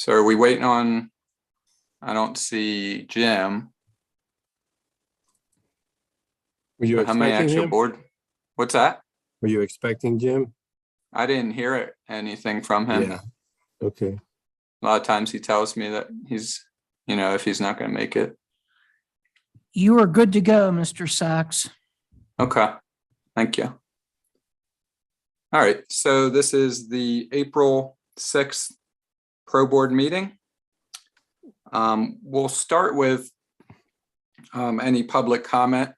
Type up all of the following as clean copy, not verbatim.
So are we waiting on, I don't see Jim. Were you How many expecting actual him? board? What's that? Were you expecting Jim? I didn't hear anything from him. Yeah. Okay. A lot of times he tells me that he's, if he's not going to make it. You are good to go, Mr. Sachs. Okay. Thank you. All right. So this is the April 6th Pro Board meeting. We'll start with any public comment.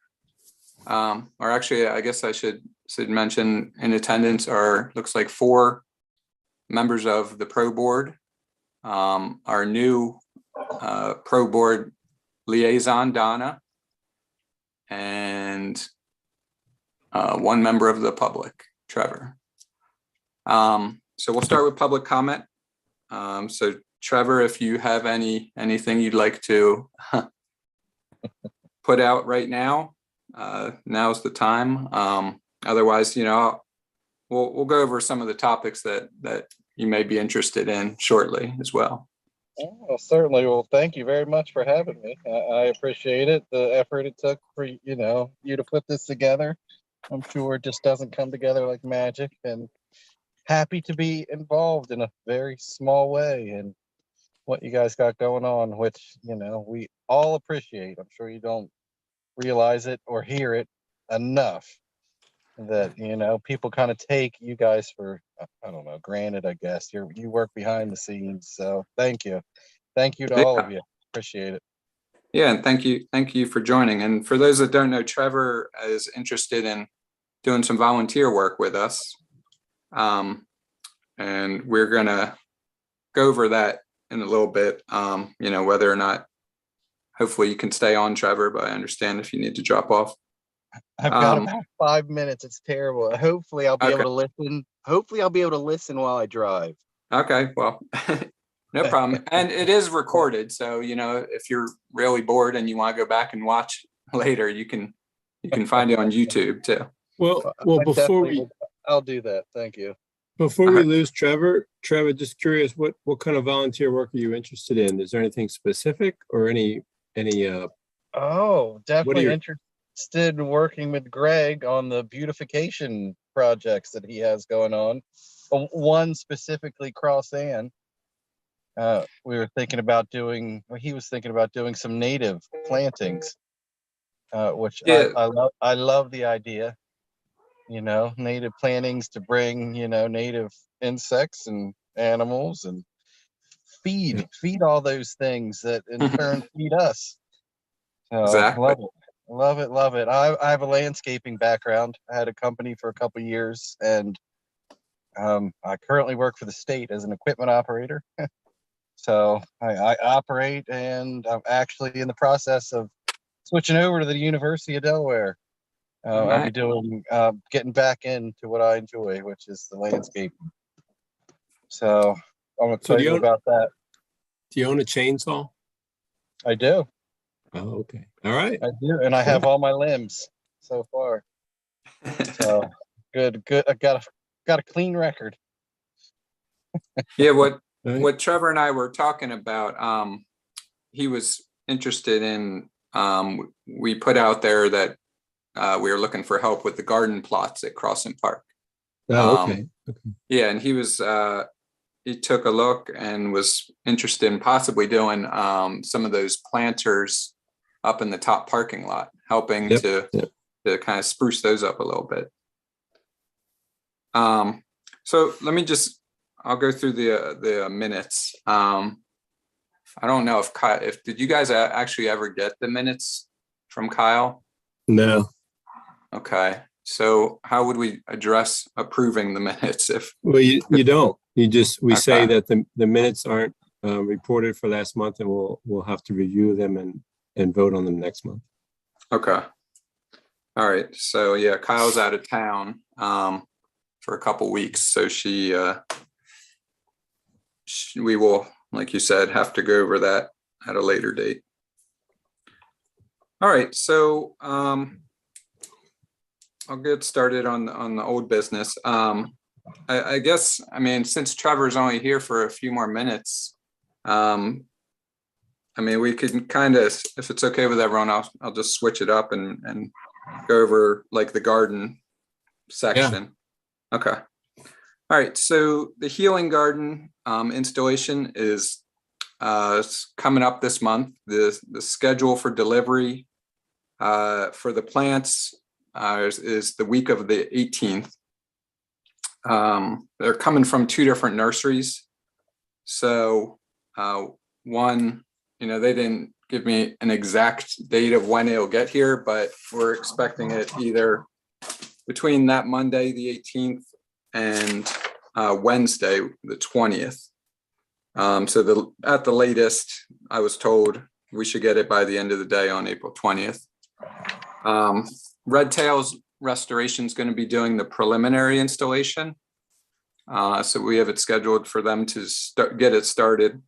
Or actually, I guess I should mention in attendance are, looks like 4 members of the Pro Board. Our new Pro Board liaison, Donna, and 1 member of the public, Trevor. So we'll start with public comment. So Trevor, if you have anything you'd like to put out right now, now's the time. Otherwise, we'll go over some of the topics that you may be interested in shortly as well. Oh, certainly. Well, thank you very much for having me. I appreciate it. The effort it took for you to put this together. I'm sure it just doesn't come together like magic, and happy to be involved in a very small way in what you guys got going on, which, we all appreciate. I'm sure you don't realize it or hear it enough that, people kind of take you guys for, I don't know, granted, I guess. You work behind the scenes. So thank you. Thank you to all of you. Appreciate it. Yeah, and thank you for joining. And for those that don't know, Trevor is interested in doing some volunteer work with us. And we're gonna go over that in a little bit, whether or not, hopefully you can stay on, Trevor, but I understand if you need to drop off. I've got about 5 minutes. It's terrible. Hopefully I'll be able to listen. Hopefully I'll be able to listen while I drive. Okay, well, no problem. And it is recorded. So, if you're really bored and you want to go back and watch later, you can find it on YouTube too. Well, I'll do that. Thank you. Before we lose Trevor, just curious, what kind of volunteer work are you interested in? Is there anything specific or any definitely interested in working with Greg on the beautification projects that he has going on. One specifically, Cross Ann. He was thinking about doing some native plantings, which I love the idea. Native plantings to bring, native insects and animals and feed all those things that in turn feed us. So Exactly. Love it. I have a landscaping background. I had a company for a couple of years, and I currently work for the state as an equipment operator. So I operate, and I'm actually in the process of switching over to the University of Delaware. I'll be doing getting back into what I enjoy, which is the landscaping. So I'm excited about that. Do you own a chainsaw? I do. Oh, okay. All right. I do, and I have all my limbs so far. So good. I got a clean record. Yeah, what Trevor and I were talking about, he was interested in, we put out there that we were looking for help with the garden plots at Crossan Park. Oh, okay. Yeah, and he took a look and was interested in possibly doing some of those planters up in the top parking lot, helping to kind of spruce those up a little bit. So let me I'll go through the minutes. I don't know if did you guys actually ever get the minutes from Kyle? No. Okay. So how would we address approving the minutes Well, you don't. We say that the minutes aren't reported for last month, and we'll have to review them and vote on them next month. Okay. All right. So yeah, Kyle's out of town for a couple weeks, so we will, like you said, have to go over that at a later date. All right. So I'll get started on the old business. I guess, since Trevor's only here for a few more minutes, I mean, we can kind of, if it's okay with everyone, I'll just switch it up and go over like the garden section. Okay. All right. So the healing garden installation is coming up this month. The schedule for delivery for the plants is the week of the 18th. They're coming from two different nurseries. So one, they didn't give me an exact date of when it'll get here, but we're expecting it either between that Monday, the 18th, and Wednesday, the 20th. So at the latest, I was told we should get it by the end of the day on April 20th. Red Tails Restoration is going to be doing the preliminary installation. So we have it scheduled for them to get it started.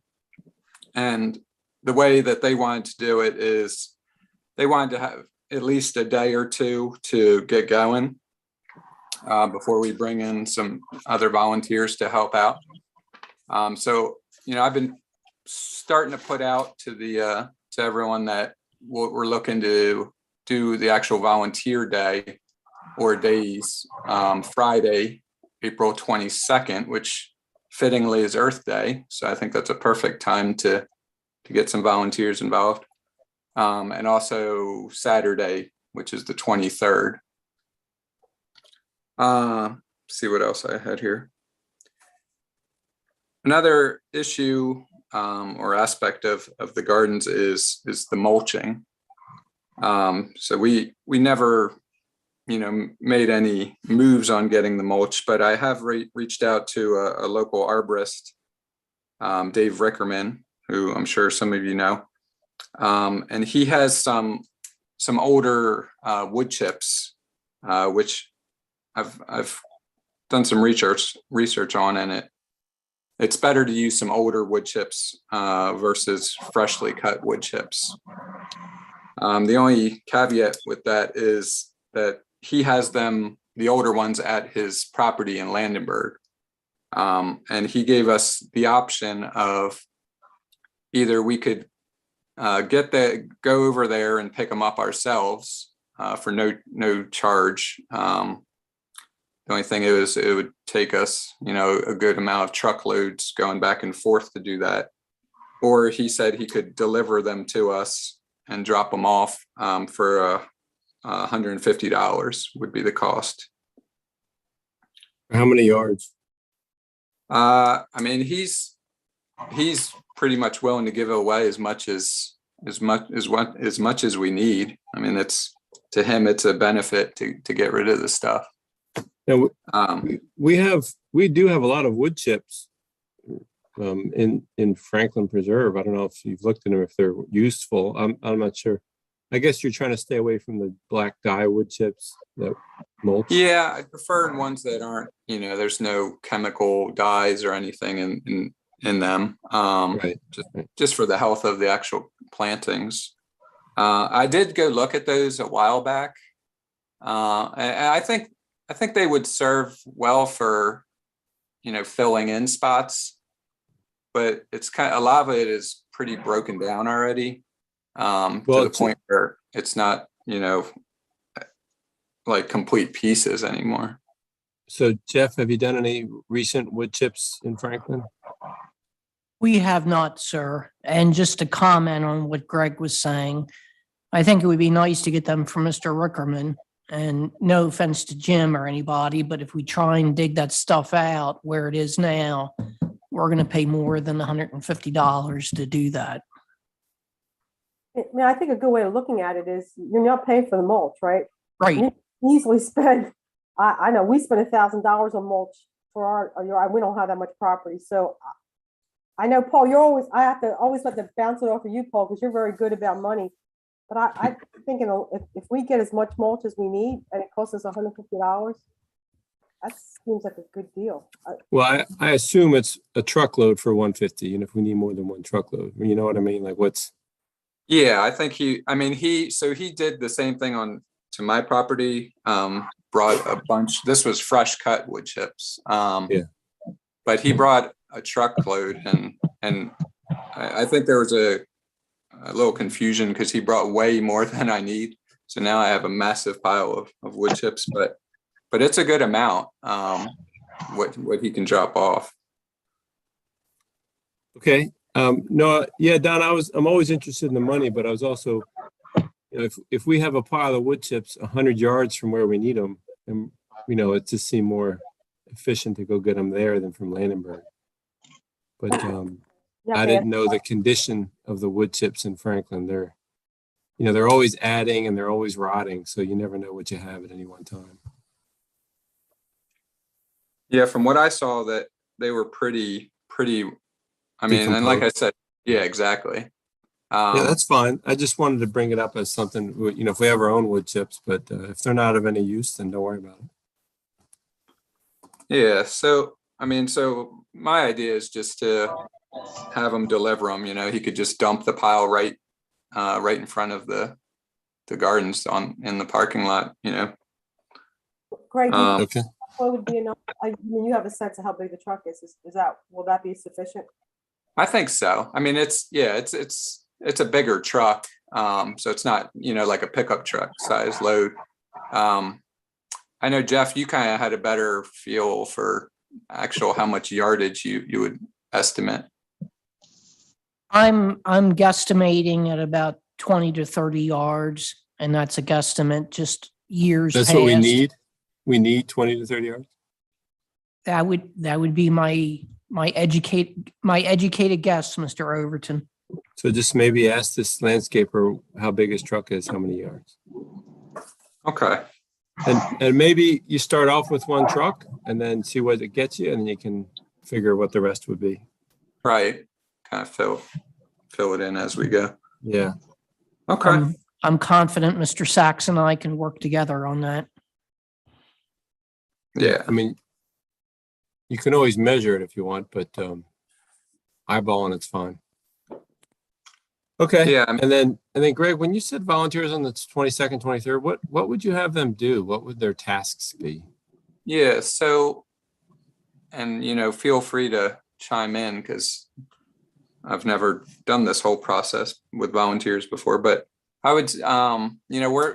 And the way that they wanted to do it is they wanted to have at least a day or two to get going before we bring in some other volunteers to help out. So, I've been starting to put out to everyone that we're looking to do the actual volunteer day or days, Friday, April 22nd, which fittingly is Earth Day. So I think that's a perfect time to get some volunteers involved. And also Saturday, which is the 23rd. See what else I had here. Another issue or aspect of the gardens is the mulching. So we never, made any moves on getting the mulch, but I have reached out to a local arborist, Dave Rickerman, who I'm sure some of you know. And he has some older wood chips, which I've done some research on, and it's better to use some older wood chips versus freshly cut wood chips. The only caveat with that is that he has the older ones at his property in Landenberg. And he gave us the option of either we could go over there and pick them up ourselves for no charge. The only thing is it would take us, a good amount of truckloads going back and forth to do that. Or he said he could deliver them to us and drop them off for $150 would be the cost. How many yards? I mean, he's pretty much willing to give away as much as we need. I mean, to him, it's a benefit to get rid of the stuff. Now, we do have a lot of wood chips in Franklin Preserve. I don't know if you've looked at them, if they're useful. I'm not sure. I guess you're trying to stay away from the black dye wood chips that mulch. Yeah, I prefer ones that aren't, there's no chemical dyes or anything in them. Right. Just for the health of the actual plantings. I did go look at those a while back. And I think they would serve well for, filling in spots, but it's a lot of it is pretty broken down already. To the point where it's not, like complete pieces anymore. So Jeff, have you done any recent wood chips in Franklin? We have not, sir. And just to comment on what Greg was saying, I think it would be nice to get them from Mr. Rickerman. And no offense to Jim or anybody, but if we try and dig that stuff out where it is now, we're going to pay more than $150 to do that. I mean, I think a good way of looking at it is you're not paying for the mulch, right? Right. You easily spend, I know we spend $1,000 on mulch for we don't have that much property. So I know, Paul, I have to always let them bounce it off of you, Paul, because you're very good about money. But I think if we get as much mulch as we need and it costs us $150, that seems like a good deal. Well, I assume it's a truckload for $150, and if we need more than one truckload, you know what I mean? Like what's? Yeah, I think he did the same thing to my property, brought a bunch, this was fresh cut wood chips. Yeah. But he brought a truckload and I think there was a little confusion because he brought way more than I need. So now I have a massive pile of wood chips, but it's a good amount, what he can drop off. Okay. No, yeah, Don, I'm always interested in the money, but I was also, you know, if we have a pile of wood chips 100 yards from where we need them, and, you know, it just seemed more efficient to go get them there than from Landenberg. But Yeah, I didn't know the condition of the wood chips in Franklin. They're always adding and they're always rotting, so you never know what you have at any one time. Yeah, from what I saw, that they were pretty. I mean, and like I said, yeah, exactly. Yeah, that's fine. I just wanted to bring it up as something, you know, if we have our own wood chips, but if they're not of any use, then don't worry about it. Yeah, so I mean, so my idea is just to have him deliver them. You know, he could just dump the pile right in front of the gardens in the parking lot. You know. Greg, do you think Okay. what would be enough? I mean, you have a sense of how big the truck is. Will that be sufficient? I think so. I mean, it's a bigger truck, so it's not, you know, like a pickup truck size load. I know, Jeff, you kind of had a better feel for actual how much yardage you would estimate. I'm guesstimating at about 20 to 30 yards, and that's a guesstimate, just years That's past. what we need. We need 20 to 30 yards. That would be my educated guess, Mr. Overton. So just maybe ask this landscaper how big his truck is, how many yards. Okay. And maybe you start off with one truck and then see what it gets you, and then you can figure what the rest would be. Right. Kind of fill it in as we go. Yeah. Okay. I'm confident Mr. Sachs and I can work together on that. Yeah. I mean, you can always measure it if you want, but eyeballing it's fine. Okay. Yeah. And then Greg, when you said volunteers on the 22nd, 23rd, what would you have them do? What would their tasks be? Yeah. So, and you know, feel free to chime in because I've never done this whole process with volunteers before, but I would, you know,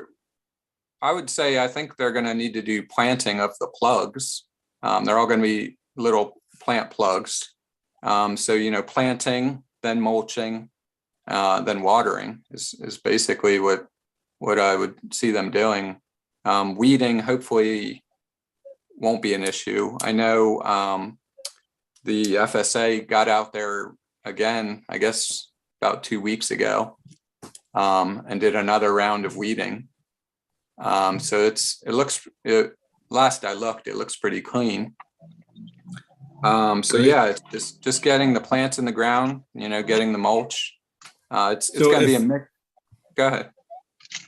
I would say I think they're going to need to do planting of the plugs. They're all going to be little plant plugs. So, you know, planting, then mulching, then watering is basically what I would see them doing. Weeding hopefully won't be an issue. I know the FSA got out there again, I guess about 2 weeks ago, and did another round of weeding. So last I looked, it looks pretty clean. So yeah, it's just getting the plants in the ground, you know, getting the mulch. It's going to be a mix. Go ahead.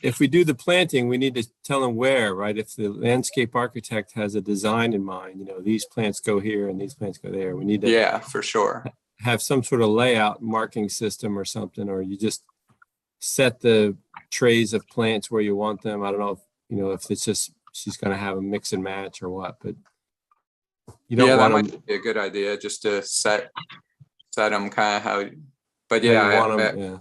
If we do the planting, we need to tell them where, right? If the landscape architect has a design in mind, you know, these plants go here and these plants go there. We need to Yeah, for sure. have some sort of layout marking system or something, or you just set the trays of plants where you want them. I don't know if, you know, if it's just, she's going to have a mix and match or what, but you don't want that them. might be a good idea just to set them kind of how, but how you yeah, want them, yeah.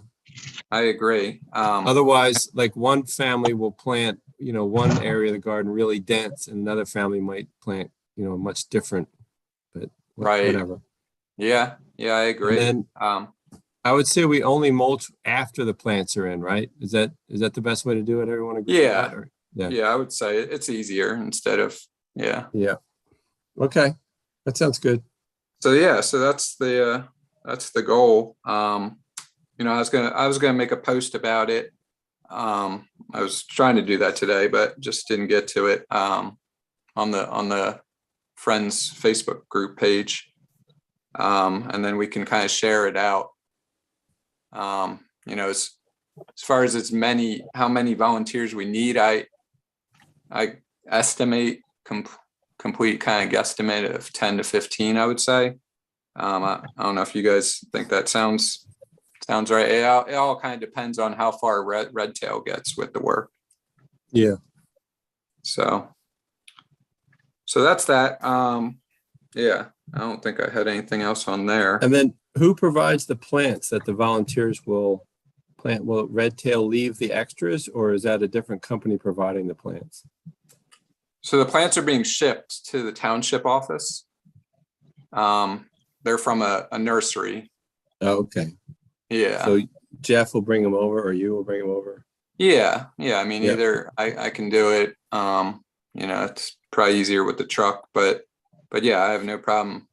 I agree. Otherwise, like one family will plant, you know, one area of the garden really dense, and another family might plant, you know, much different, but Right. whatever. Yeah, I agree. And then, I would say we only mulch after the plants are in, right? Is that the best way to do it? Everyone agree? Yeah. With that, or? Yeah, I would say it's easier instead of, yeah. Yeah. Okay. That sounds good. So yeah, so that's the goal. You know, I was gonna make a post about it. I was trying to do that today, but just didn't get to it. On the Friends Facebook group page. And then we can kind of share it out. You know, as far as how many volunteers we need, I estimate complete kind of guesstimate of 10 to 15, I would say. I don't know if you guys think that sounds right. It all kind of depends on how far Red Tail gets with the work. Yeah. So that's that. Yeah, I don't think I had anything else on there. And then who provides the plants that the volunteers will plant? Will Red Tail leave the extras, or is that a different company providing the plants? So the plants are being shipped to the township office. They're from a nursery. Oh, okay. Yeah. So Jeff will bring them over, or you will bring them over? Yeah. I mean, Yeah. either I can do it. It's probably easier with the truck, but yeah, I have no problem,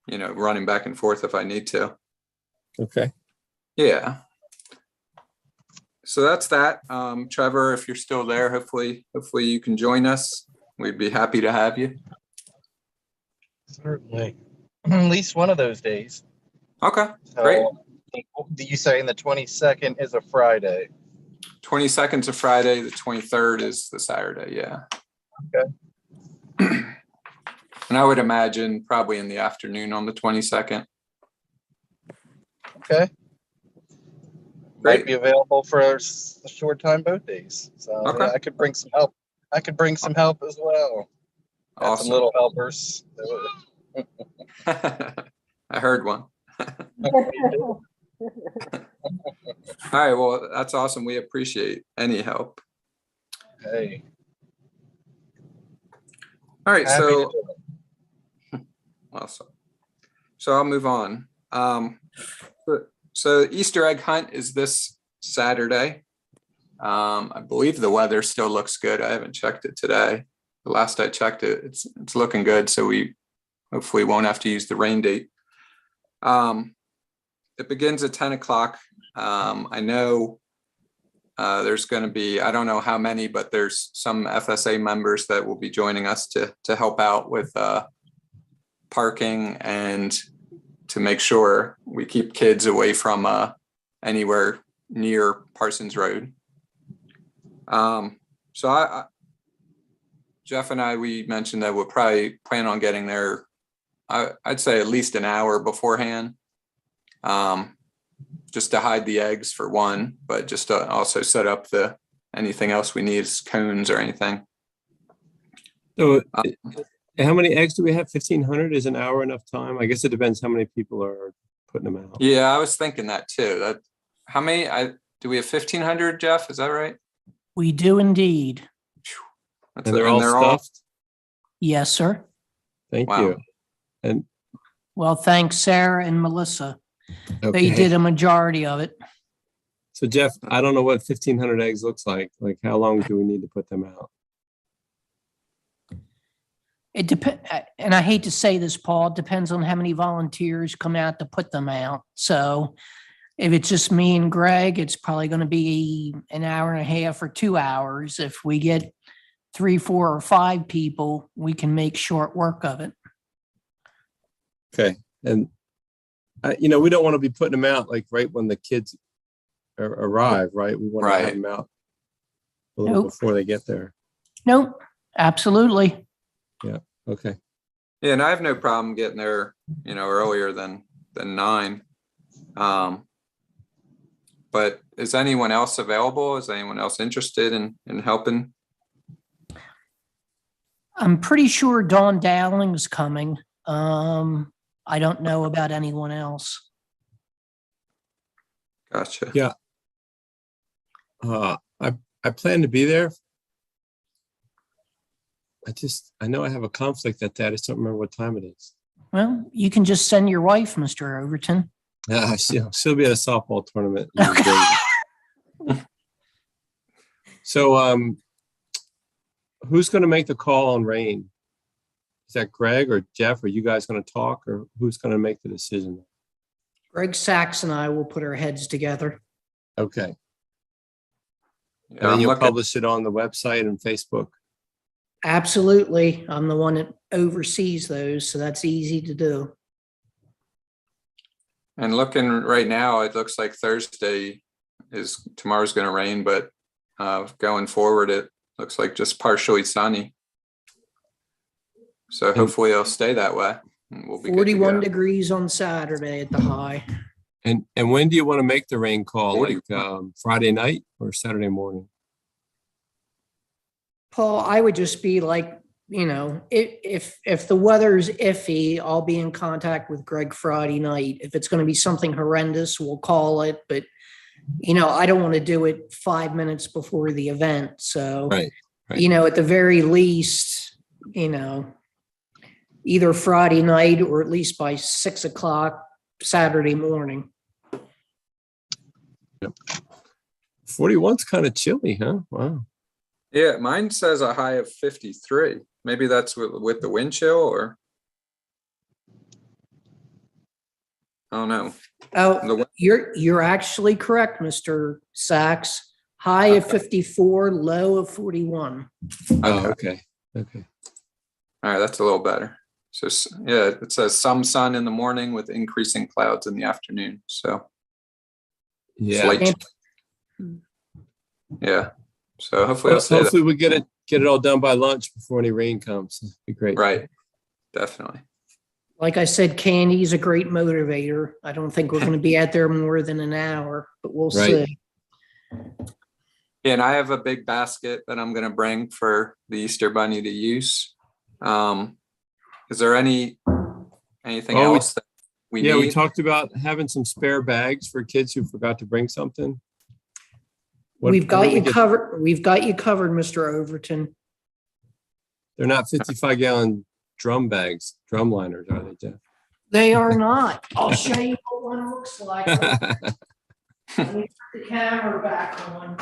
running back and forth if I need to. Okay. Yeah. So that's that. Trevor, if you're still there, hopefully you can join us. We'd be happy to have you. Certainly. At least one of those days. Okay, So, great. You saying the 22nd is a Friday? 22nd's a Friday, the 23rd is the Saturday, yeah. Okay. And I would imagine probably in the afternoon on the 22nd. Okay. Great. Might be available for a short time both days. So Okay. yeah, I could bring some help. I could bring some help as well. Got Awesome. some little helpers. I heard one. All right, well, that's awesome. We appreciate any help. Hey. All right, Happy to so do it. awesome. So I'll move on. So Easter egg hunt is this Saturday. I believe the weather still looks good. I haven't checked it today. The last I checked it, it's looking good. So we hopefully won't have to use the rain date. It begins at 10 o'clock. I know there's going to be, I don't know how many, but there's some FSA members that will be joining us to help out with parking and to make sure we keep kids away from anywhere near Parsons Road. So Jeff and we mentioned that we'll probably plan on getting there, I'd say at least an hour beforehand, just to hide the eggs for one, but just to also set up anything else we need, cones or anything. So how many eggs do we have? 1,500? Is an hour enough time? I guess it depends how many people are putting them out. Yeah, I was thinking that too. How many? Do we have 1,500, Jeff? Is that right? We do indeed. And they're all stuffed? Yes, sir. Thank Wow. you. And Well, thanks, Sarah and Melissa. okay. They did a majority of it. So Jeff, I don't know what 1,500 eggs looks like. Like, how long do we need to put them out? It depends, and I hate to say this, Paul, it depends on how many volunteers come out to put them out. So if it's just me and Greg, it's probably going to be an hour and a half or 2 hours. If we get 3, 4, or 5 people, we can make short work of it. Okay. And, we don't want to be putting them out like right when the kids arrive, right? We want to have them out a little before they get there. Nope, absolutely. Yeah. Okay. Yeah, and I have no problem getting there, earlier than 9. But is anyone else available? Is anyone else interested in helping? I'm pretty sure Dawn Dowling's coming. I don't know about anyone else. Gotcha. Yeah. I plan to be there. I know I have a conflict that day. I just don't remember what time it is. Well, you can just send your wife, Mr. Overton. She'll be at a softball tournament. Okay. So, who's going to make the call on rain? Is that Greg or Jeff? Are you guys going to talk, or who's going to make the decision? Greg Sachs and I will put our heads together. Okay. Yeah, And then you'll publish it on the website and Facebook. Absolutely. I'm the one that oversees those, so that's easy to do. And looking right now, it looks like tomorrow's going to rain, but going forward, it looks like just partially sunny. So hopefully it'll stay that way. And we'll be 41 degrees on Saturday at the high. And when do you want to make the rain call? 40. Like Friday night or Saturday morning? Paul, I would just be like if the weather's iffy, I'll be in contact with Greg Friday night. If it's going to be something horrendous, we'll call it. But, I don't want to do it 5 minutes before the event. So, Right. at the very least, either Friday night or at least by 6 o'clock Saturday morning. 41's kind of chilly, huh? Wow. Yeah, mine says a high of 53. Maybe that's with the wind chill, or I don't know. Oh, you're actually correct, Mr. Sachs. High of 54, low of 41. Oh, okay. All right, that's a little better. So yeah, it says some sun in the morning with increasing clouds in the afternoon. So Yeah. slight- yeah. So hopefully I'll say that. Hopefully we get it all done by lunch before any rain comes. That'd be great. Right. Definitely. Like I said, candy's a great motivator. I don't think we're going to be out there more than an hour, but we'll Right. see. Yeah, and I have a big basket that I'm going to bring for the Easter Bunny to use. Is there anything else that we need? We talked about having some spare bags for kids who forgot to bring something. We've got you covered. We've got you covered, Mr. Overton. They're not 55-gallon drum bags, drum liners, are they, Jeff? They are not. I'll show you what one looks like. Let me put the camera back on.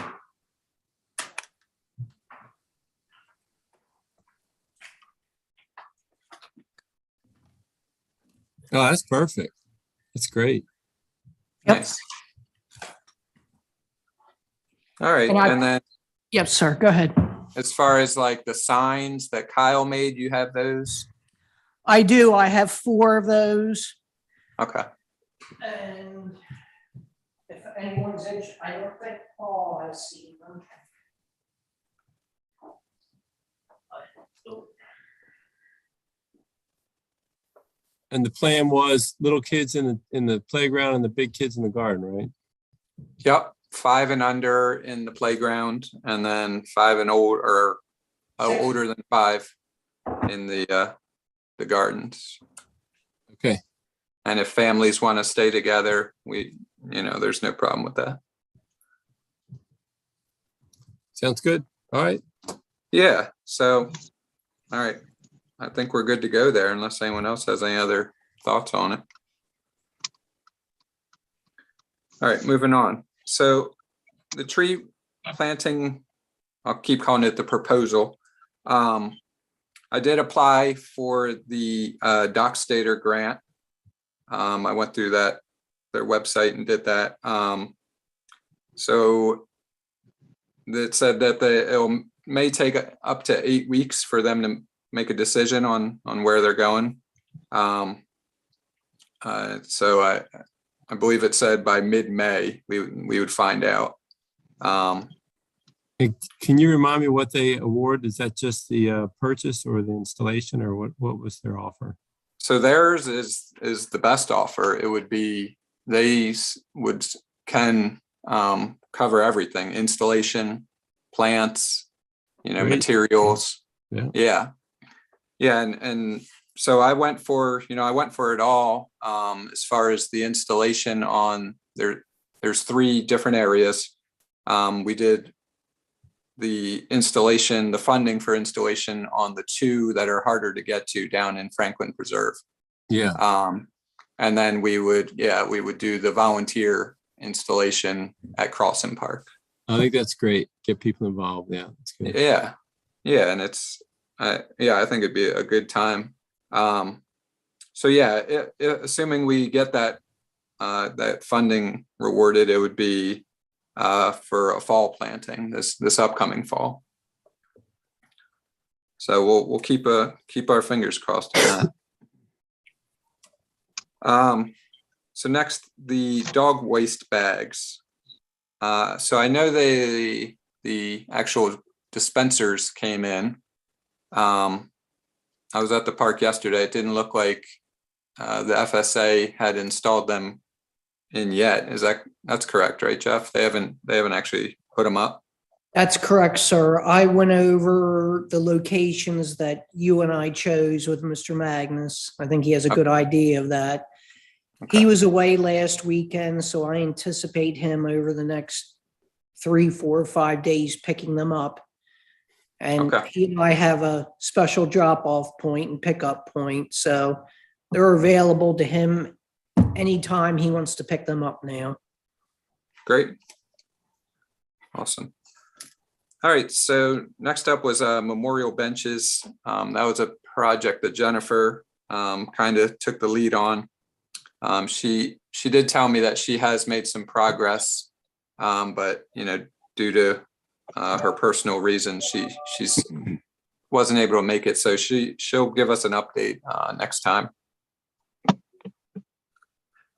Oh, that's perfect. That's great. Yep. Nice. All right, And and then Yep, sir. Go ahead. as far as like the signs that Kyle made, you have those? I do. I have 4 of those. Okay. And if anyone's interested, I don't think Paul has seen them. And the plan was little kids in the playground and the big kids in the garden, right? Yep. 5 and under in the playground, and then 5 and older than 5 in the gardens. Okay. And if families want to stay together, there's no problem with that. Sounds good. All right. Yeah. So, all right. I think we're good to go there unless anyone else has any other thoughts on it. All right, moving on. So the tree planting, I'll keep calling it the proposal. I did apply for the Doc Stater grant. I went through their website and did that. So it said that it may take up to 8 weeks for them to make a decision on where they're going. So I believe it said by mid-May we would find out. Hey, can you remind me what they award? Is that just the purchase or the installation, or what was their offer? So theirs is the best offer. It would be can cover everything: installation, plants, Great. materials. Yeah. Yeah. And so I went for it all. As far as the installation on there's 3 different areas. We did the funding for installation on the 2 that are harder to get to down in Franklin Preserve. Yeah. And then we would do the volunteer installation at Crossan Park. I think that's great. Get people involved. Yeah, that's good. Yeah. Yeah. And I think it'd be a good time. So yeah, assuming we get that funding rewarded, it would be for a fall planting this upcoming fall. So we'll keep our fingers crossed on that. So next, the dog waste bags. So I know the actual dispensers came in. I was at the park yesterday. It didn't look like the FSA had installed them in yet. That's correct, right, Jeff? They haven't actually put them up. That's correct, sir. I went over the locations that you and I chose with Mr. Magnus. I think he has a good idea of that. Okay. He was away last weekend, so I anticipate him over the next 3, 4, 5 days picking them up. And Okay. he and I have a special drop-off point and pickup point, so they're available to him anytime he wants to pick them up now. Great. Awesome. All right, so next up was memorial benches. That was a project that Jennifer kind of took the lead on. She did tell me that she has made some progress, but due to her personal reasons, she's wasn't able to make it. So she'll give us an update next time.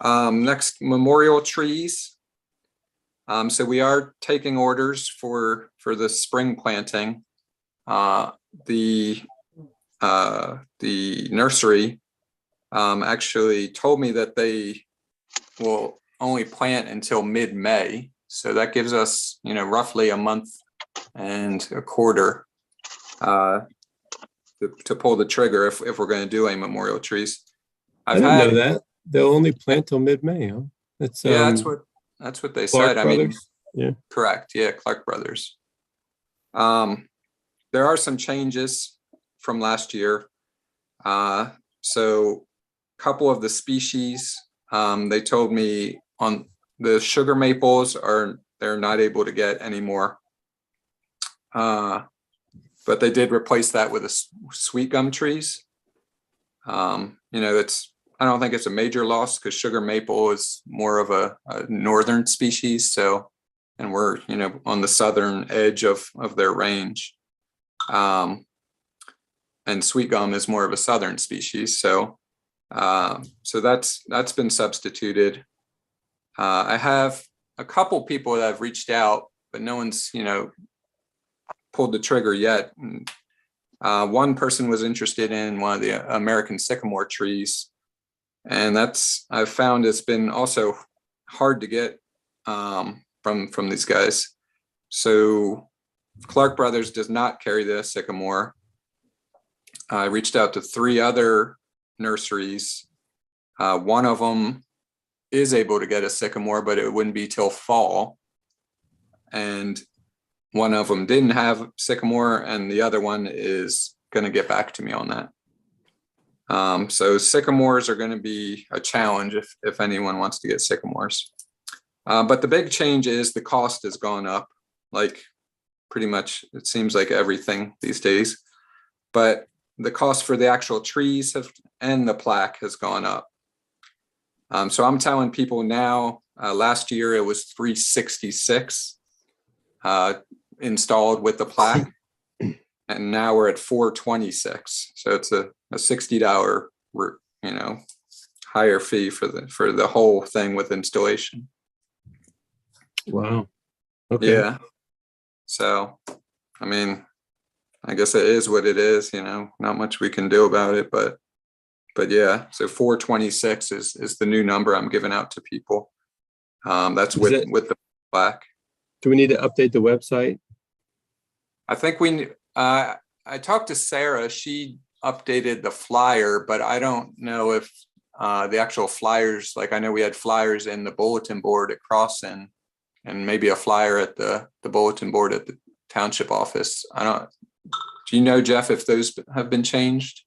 Next, memorial trees. So we are taking orders for the spring planting. The nursery actually told me that they will only plant until mid-May. So that gives us, roughly a month and a quarter to pull the trigger if we're going to do any memorial trees. I didn't know that. They'll only plant till mid-May, huh? That's that's what they Clark said. Brothers? Yeah. Correct. Yeah, Clark Brothers. There are some changes from last year. So a couple of the species, they told me on the sugar maples they're not able to get anymore. But they did replace that with a sweet gum trees. I don't think it's a major loss because sugar maple is more of a northern species. So, and we're, on the southern edge of their range. And sweet gum is more of a southern species. So, so that's been substituted. I have a couple people that have reached out, but no one's, pulled the trigger yet. One person was interested in one of the American sycamore trees. And I've found it's been also hard to get from these guys. So Clark Brothers does not carry the sycamore. I reached out to 3 other nurseries. One of them is able to get a sycamore, but it wouldn't be till fall. And one of them didn't have sycamore, and the other one is going to get back to me on that. So sycamores are going to be a challenge if anyone wants to get sycamores. But the big change is the cost has gone up, like pretty much it seems like everything these days. But the cost for the actual trees and the plaque has gone up. So I'm telling people now, last year it was $366 installed with the plaque. And now we're at $426. So it's a $60, higher fee for the whole thing with installation. Wow. Okay. Yeah. So, I guess it is what it is, not much we can do about it, but yeah, so 426 is the new number I'm giving out to people. That's with the plaque. Do we need to update the website? I think I talked to Sarah. She updated the flyer, but I don't know if the actual flyers, like I know we had flyers in the bulletin board at Crossin and maybe a flyer at the bulletin board at the township office. Do you know, Jeff, if those have been changed?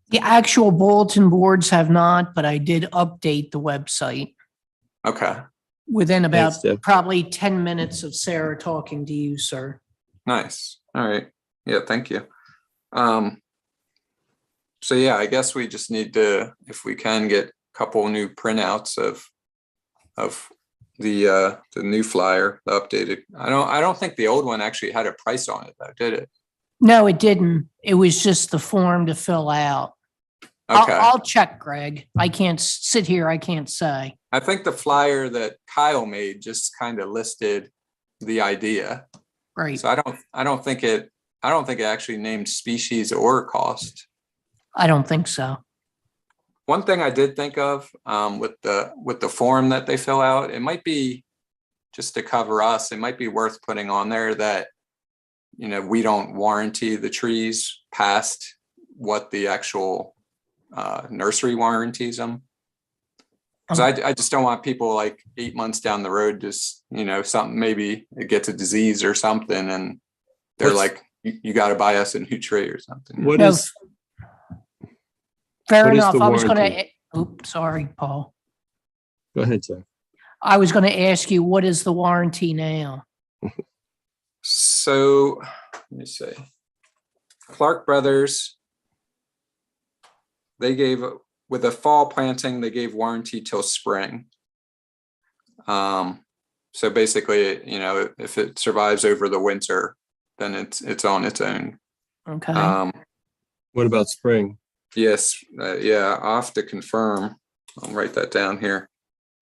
The actual bulletin boards have not, but I did update the website. Okay. Within about Thanks, Jeff. probably 10 minutes of Sarah talking to you, sir. Nice. All right. Yeah, thank you. So yeah, I guess we just need to, if we can, get a couple new printouts of the new flyer, the updated. I don't think the old one actually had a price on it though, did it? No, it didn't. It was just the form to fill out. Okay. I'll check, Greg. I can't sit here. I can't say. I think the flyer that Kyle made just kind of listed the idea. Right. So I don't think it actually named species or cost. I don't think so. One thing I did think of with the form that they fill out, it might be just to cover us, it might be worth putting on there that, we don't warranty the trees past what the actual nursery warranties them. Because I just don't want people like 8 months down the road, just, something, maybe it gets a disease or something, and they're like, you got to buy us a new tree or something. What No, is, Fair what is enough. the I was going warranty? to, oops, sorry, Paul. go ahead, Jeff. I was going to ask you, what is the warranty now? So let me see. Clark Brothers, they gave, with a fall planting, they gave warranty till spring. So basically, if it survives over the winter, then it's on its own. Okay. What about spring? Yes, yeah, I'll have to confirm. I'll write that down here.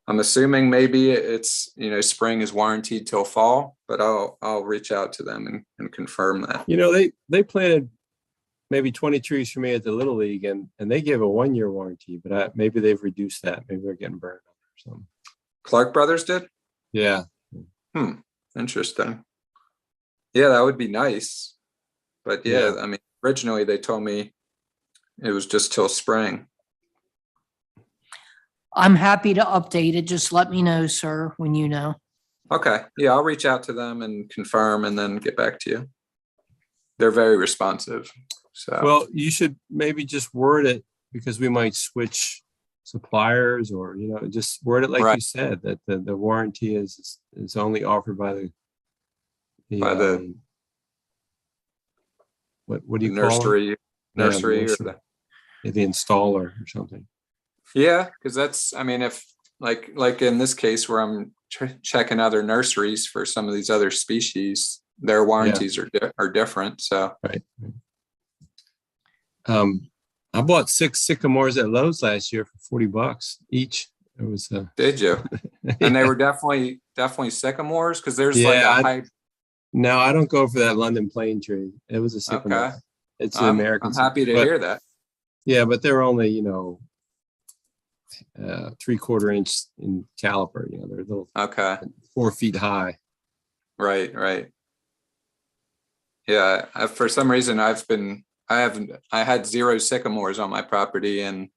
I'm assuming maybe it's, spring is warranted till fall, but I'll reach out to them and confirm that. They planted maybe 20 trees for me at the Little League, and they gave a 1-year warranty, but maybe they've reduced that. Maybe they're getting burned up or something. Clark Brothers did? Yeah. Interesting. Yeah, that would be nice. But yeah, I mean, originally they told me it was just till spring. I'm happy to update it. Just let me know, sir, when you know. Okay. Yeah, I'll reach out to them and confirm and then get back to you. They're very responsive. So Well, you should maybe just word it, because we might switch suppliers, or, just word it like Right. you said, that the warranty is only offered by By the what do you call them? nursery or nursery. The installer or something. Yeah, because that's, I mean, if like in this case where I'm checking other nurseries for some of these other species, their warranties are different. So Right. I bought 6 sycamores at Lowe's last year for $40 each. It was did you? And they were definitely sycamores, because there's like a high. No, I don't go for that London plane tree. It was a sycamore. Okay. It's an American. I'm happy to hear that. Yeah, but they're only 3/4 inch in caliper. They're little. Okay. 4 feet high. Right. Yeah, for some reason I had 0 sycamores on my property, and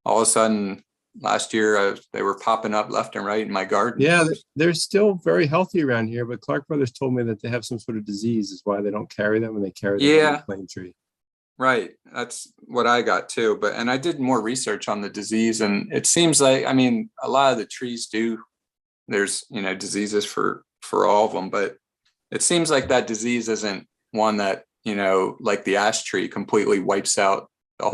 all of a sudden last year they were popping up left and right in my garden. Yeah, they're still very healthy around here, but Clark Brothers told me that they have some sort of disease, is why they don't carry them, and they carry them on the plane tree. Right. That's what I got too. And I did more research on the disease, and it seems like, I mean, a lot of the trees there's, diseases for all of them, but it seems like that disease isn't one that, like the ash tree completely wipes out the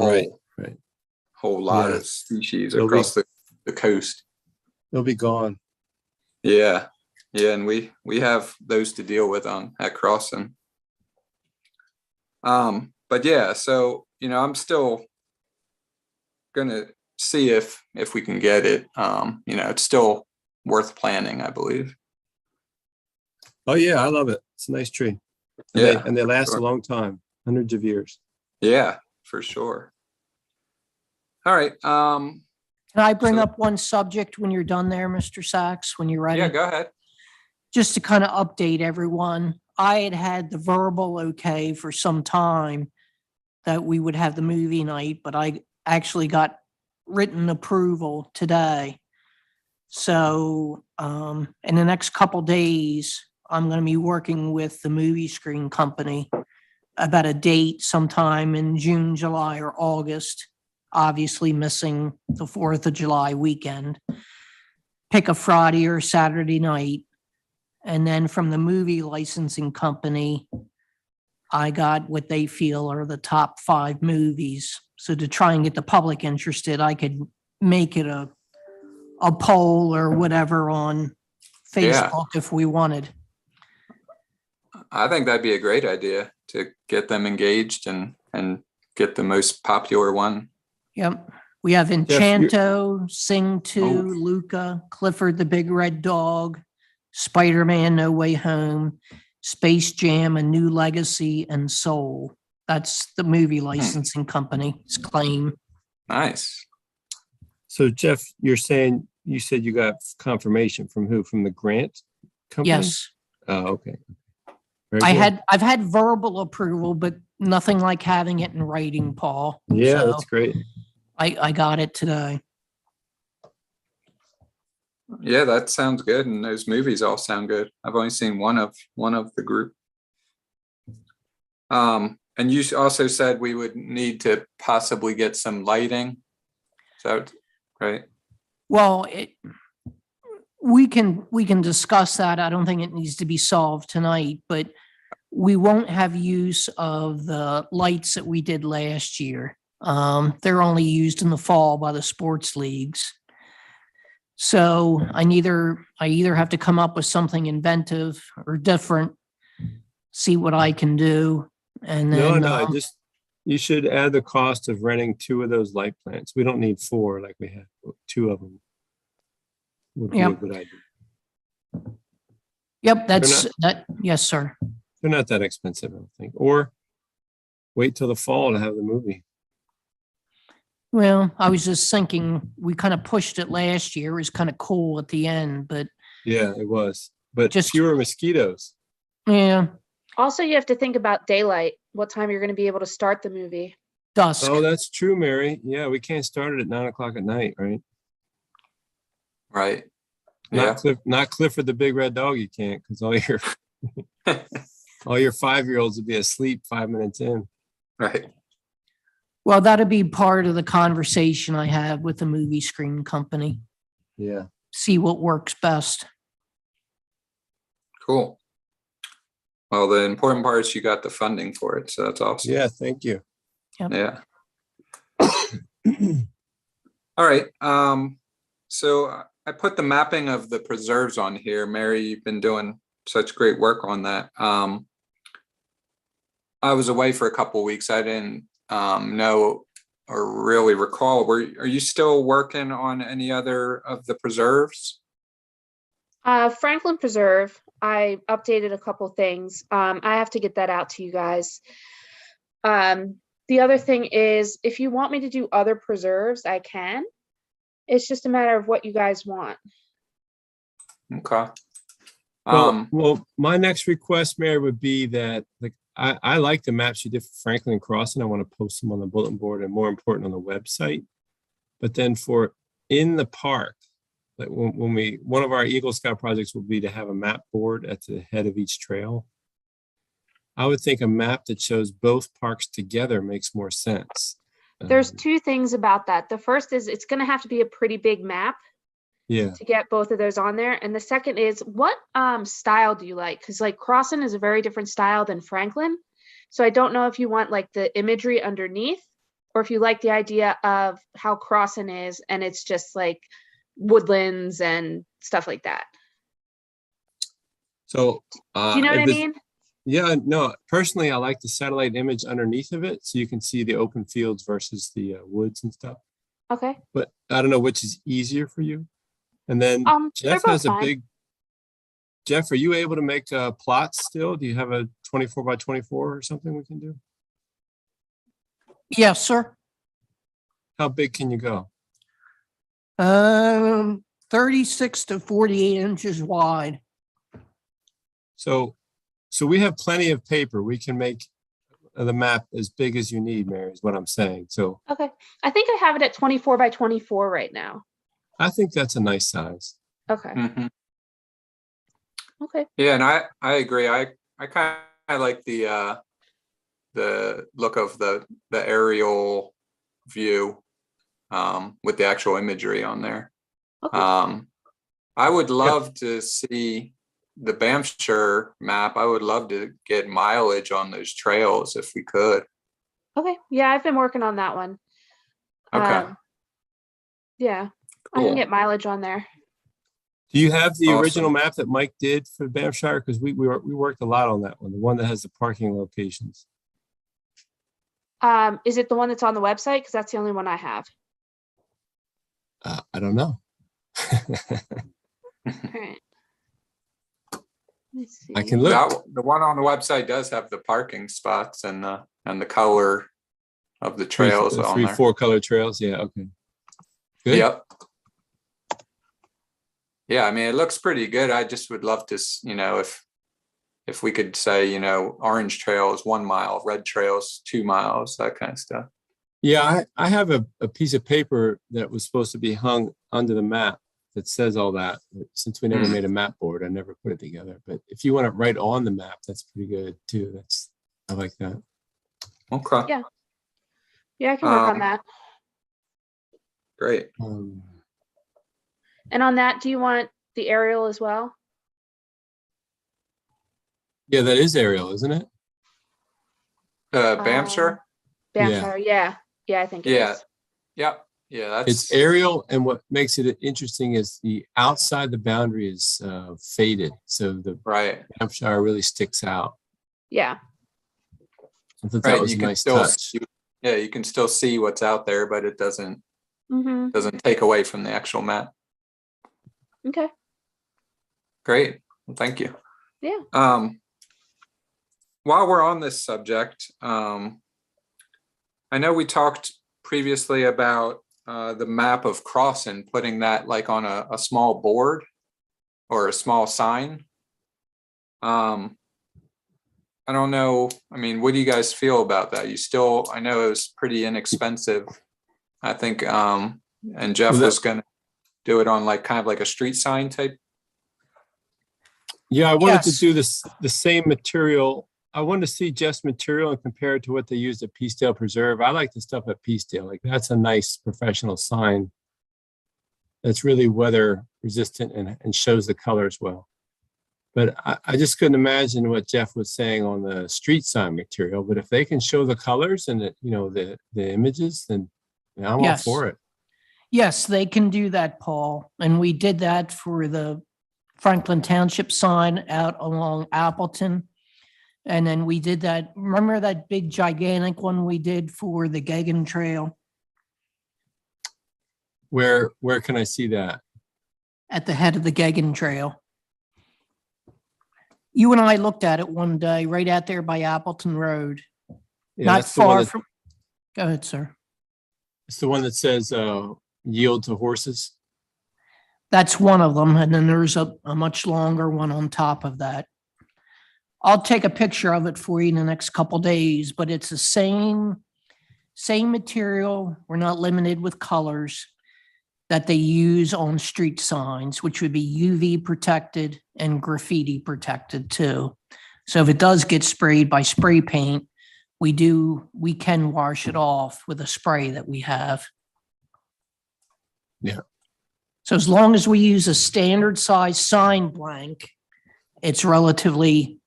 whole lot of species across the coast. They'll be gone. Yeah. And we have those to deal with at Crossing. But yeah, so, I'm still gonna see if we can get it. It's still worth planning, I believe. Oh yeah, I love it. It's a nice tree. And they last a long time, hundreds of years. Yeah, for sure. All right. Can I bring up one subject when you're done there, Mr. Sachs, when you're ready? Yeah, go ahead. Just to kind of update everyone, I had the verbal okay for some time that we would have the movie night, but I actually got written approval today. So in the next couple days, I'm going to be working with the movie screen company about a date sometime in June, July, or August, obviously missing the 4th of July weekend. Pick a Friday or Saturday night. And then from the movie licensing company, I got what they feel are the top 5 movies. So to try and get the public interested, I could make it a poll or whatever on Facebook if we wanted. I think that'd be a great idea to get them engaged and get the most popular one. Yep. We have Enchanto, Sing 2, Luca, Clifford the Big Red Dog, Spider-Man No Way Home, Space Jam, A New Legacy, and Soul. That's the movie licensing company's claim. Nice. So Jeff, you said you got confirmation from who? From the grant company? Yes. Oh, okay. Very good. I've had verbal approval, but nothing like having it in writing, Paul. Yeah, So that's great. I got it today. Yeah, that sounds good. And those movies all sound good. I've only seen one of the group. And you also said we would need to possibly get some lighting. So, right? Well, we can discuss that. I don't think it needs to be solved tonight, but we won't have use of the lights that we did last year. They're only used in the fall by the sports leagues. So I either have to come up with something inventive or different, see what I can do. And then, No, you should add the cost of renting 2 of those light plants. We don't need 4 like we have. 2 of them would be a Yep. good idea. Yep, that. Yes, sir. They're not that expensive, I don't think. Or wait till the fall to have the movie. Well, I was just thinking, we kind of pushed it last year. It was kind of cool at the end, but Yeah, it was. But Just- fewer mosquitoes. yeah, Also, you have to think about daylight, what time you're going to be able to start the movie. dusk. Oh, that's true, Mary. Yeah, we can't start it at 9 o'clock at night, right? Right. Yeah. Not Clifford the Big Red Dog. You can't because all your 5-year-olds would be asleep 5 minutes in. Right. Well, that'd be part of the conversation I have with the movie screen company. Yeah. See what works best. Cool. Well, the important part is you got the funding for it. So that's awesome. Yeah. Thank you. Yeah. All right. So I put the mapping of the preserves on here. Mary, you've been doing such great work on that. I was away for a couple of weeks. I didn't know or really recall. Are you still working on any other of the preserves? Franklin Preserve, I updated a couple things. I have to get that out to you guys. The other thing is, if you want me to do other preserves, I can. It's just a matter of what you guys want. Okay. Well, my next request, Mary, would be that I like the maps you did for Franklin Crossing. I want to post them on the bulletin board and more important on the website. But then for in the park, like one of our Eagle Scout projects will be to have a map board at the head of each trail. I would think a map that shows both parks together makes more sense. There's 2 things about that. The first is it's going to have to be a pretty big map Yeah. to get both of those on there. And the second is, what style do you like? Because like Crossin is a very different style than Franklin. So I don't know if you want like the imagery underneath, or if you like the idea of how Crossin is and it's just like woodlands and stuff like that. So Do you know what I mean? Yeah, no, personally, I like the satellite image underneath of it so you can see the open fields versus the woods and stuff. Okay. But I don't know which is easier for you. And then They're Jeff both has a fine. big. Jeff, are you able to make plots still? Do you have a 24 by 24 or something we can do? Yes, sir. How big can you go? 36 to 48 inches wide. So we have plenty of paper. We can make the map as big as you need, Mary, is what I'm saying. So Okay. I think I have it at 24 by 24 right now. I think that's a nice size. Okay. Mhm. Okay. Yeah, and I agree. I kind of like the look of the aerial view with the actual imagery on there. Okay. I would love to see the Bamshire map. I would love to get mileage on those trails if we could. Okay. Yeah, I've been working on that one. Okay. Yeah, I Cool. can get mileage on there. Do you have the Awesome. original map that Mike did for Bamshire? Because we worked a lot on that one, the one that has the parking locations. Is it the one that's on the website? Because that's the only one I have. I don't know. All right. Let's see. I can look. The one on the website does have the parking spots and the color of the trails on there. 4 color trails. Yeah. Okay. Good. Yep. Yeah, I mean, it looks pretty good. I just would love to, if we could say, orange trail is 1 mile, red trail is 2 miles, that kind of stuff. Yeah, I have a piece of paper that was supposed to be hung under the map that says all that. But since we never made a map board, I never put it together. But if you want it right on the map, that's pretty good too. I like that. Okay. Yeah. Yeah, I can work on Um, that. Great. And on that, do you want the aerial as well? Yeah, that is aerial, isn't it? Bamshire? Bamshire, yeah. Yeah, I think it Yeah. is. Yep. Yeah, It's that's aerial, and what makes it interesting is the outside the boundary is faded, so the right. Hampshire really sticks out. Yeah. I thought Right. that was You a can nice still touch. yeah, you can still see what's out there, but it doesn't take away from the actual map. Okay. Great. Well, thank you. Yeah. While we're on this subject, I know we talked previously about the map of Crossin, putting that like on a small board or a small sign. I don't know. I mean, what do you guys feel about that? I know it was pretty inexpensive. I think, and Jeff Well, was going to do it on like kind of like a street sign type. Yeah, I wanted to Yes. do the same material. I wanted to see Jeff's material and compare it to what they used at Peacedale Preserve. I like the stuff at Peacedale. Like that's a nice professional sign that's really weather resistant and shows the colors well. But I just couldn't imagine what Jeff was saying on the street sign material. But if they can show the colors and the images, then I'm all Yes. for it. Yes, they can do that, Paul. And we did that for the Franklin Township sign out along Appleton. And then we did that, remember that big gigantic one we did for the Gagan Trail Where can I see that? at the head of the Gagan Trail? You and I looked at it one day right out there by Appleton Road, Yeah, not that's the one far that, from. Go ahead, sir. it's the one that says yield to horses. That's one of them. And then there's a much longer one on top of that. I'll take a picture of it for you in the next couple days, but it's the same material. We're not limited with colors that they use on street signs, which would be UV protected and graffiti protected too. So if it does get sprayed by spray paint, we can wash it off with a spray that we have. Yeah. So as long as we use a standard size sign blank, it's relatively,